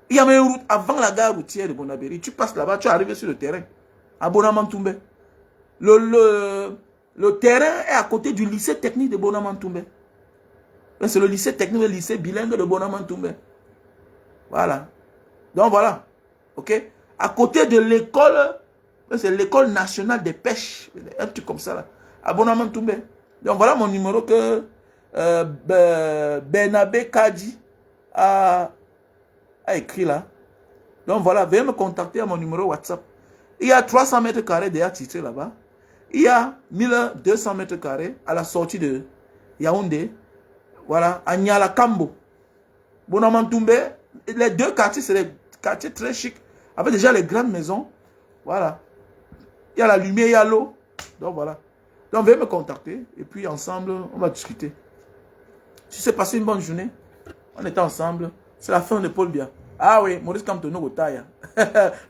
Il y avait une route avant la gare routière de Bonabéry. Tu passes là-bas, tu arrives sur le terrain. À Bonamantoumbe. Le terrain est à côté du lycée technique de Bonamantoumbe. C'est le lycée technique, le lycée bilingue de Bonamantoumbe. Voilà. Donc voilà. Ok? À côté de l'école, c'est l'école nationale des pêches. Un truc comme ça là. À Bonamantoumbe. Donc voilà mon numéro que Bernabé Kadi a écrit là. Donc voilà, veuillez me contacter à mon numéro WhatsApp. Il y a 300 mètres carrés déjà titré là-bas. Il y a 1200 mètres carrés à la sortie de Yaoundé. Voilà, à Niala Kambo. Bonamantoumbe, les deux quartiers, c'est des quartiers très chics. Avec déjà les grandes maisons. Voilà. Il y a la lumière, il y a l'eau. Donc voilà. Donc veuillez me contacter. Et puis ensemble, on va discuter. Tu sais passer une bonne journée. On était ensemble. C'est la fin de Paul Biya. Ah oui, Maurice Kamto no Gotaya.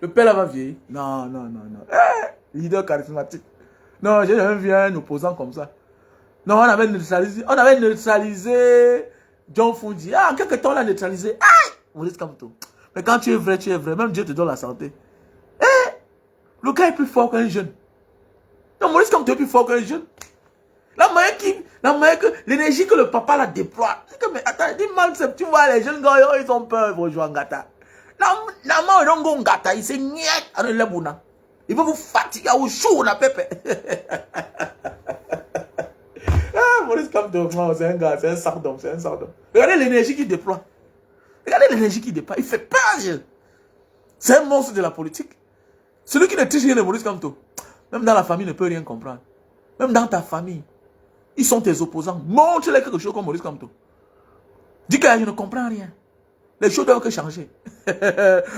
Le père là va vieillir. Non. Leader charismatique. Non, j'ai jamais vu un opposant comme ça. Non, on avait neutralisé John Fuji. Ah, en quelque temps, on l'a neutralisé. Ah, Maurice Kamto. Mais quand tu es vrai. Même Dieu te donne la santé. Le gars est plus fort qu'un jeune. Non, Maurice Kamto est plus fort qu'un jeune. L'énergie que le papa la déploie. Mais attends, dis-moi, tu vois, les jeunes gars, ils ont peur, ils vont jouer en gata. Non, ils don't go en gata, ils se niètent à l'ébuna. Ils vont vous fatiguer au chou, on a pépé. Maurice Kamto, c'est un gars, c'est un sardon. Regardez l'énergie qu'il déploie. Il fait peur. C'est un monstre de la politique. Celui qui ne triche rien de Maurice Kamto, même dans la famille, ne peut rien comprendre. Même dans ta famille, ils sont tes opposants. Montre-les quelque chose comme Maurice Kamto. Dis que je ne comprends rien. Les choses doivent que changer.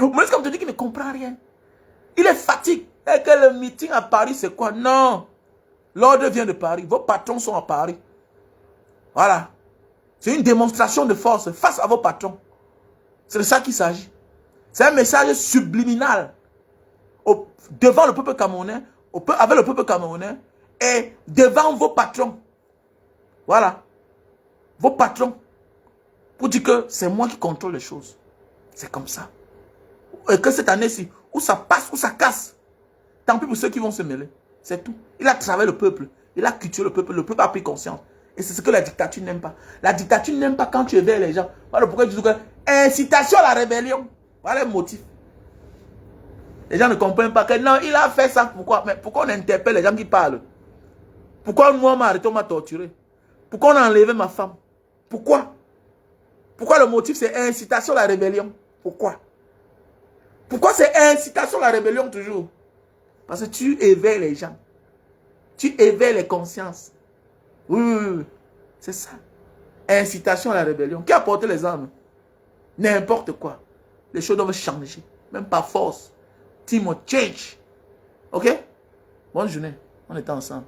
Moïse, comme tu dis qu'il ne comprend rien. Il est fatigué. Et que le meeting à Paris, c'est quoi? Non. L'ordre vient de Paris. Vos patrons sont à Paris. Voilà. C'est une démonstration de force face à vos patrons. C'est de ça qu'il s'agit. C'est un message subliminal devant le peuple camerounais, avec le peuple camerounais et devant vos patrons. Voilà. Vos patrons. Pour dire que c'est moi qui contrôle les choses. C'est comme ça. Et que cette année-ci, où ça passe, où ça casse, tant pis pour ceux qui vont se mêler. C'est tout. Il a travaillé le peuple. Il a cultivé le peuple a pris conscience. Et c'est ce que la dictature n'aime pas. La dictature n'aime pas quand tu éveilles les gens. Voilà pourquoi tu dis que incitation à la rébellion. Voilà le motif. Les gens ne comprennent pas que non, il a fait ça. Pourquoi? Mais pourquoi on interpelle les gens qui parlent? Pourquoi moi, on m'a arrêté, on m'a torturé? Pourquoi on a enlevé ma femme? Pourquoi? Pourquoi le motif c'est incitation à la rébellion? Pourquoi? Pourquoi c'est incitation à la rébellion toujours? Parce que tu éveilles les gens. Tu éveilles les consciences. Oui. C'est ça. Incitation à la rébellion. Qui a porté les armes? N'importe quoi. Les choses doivent changer. Même par force. Team change. Ok? Bonne journée. On est ensemble.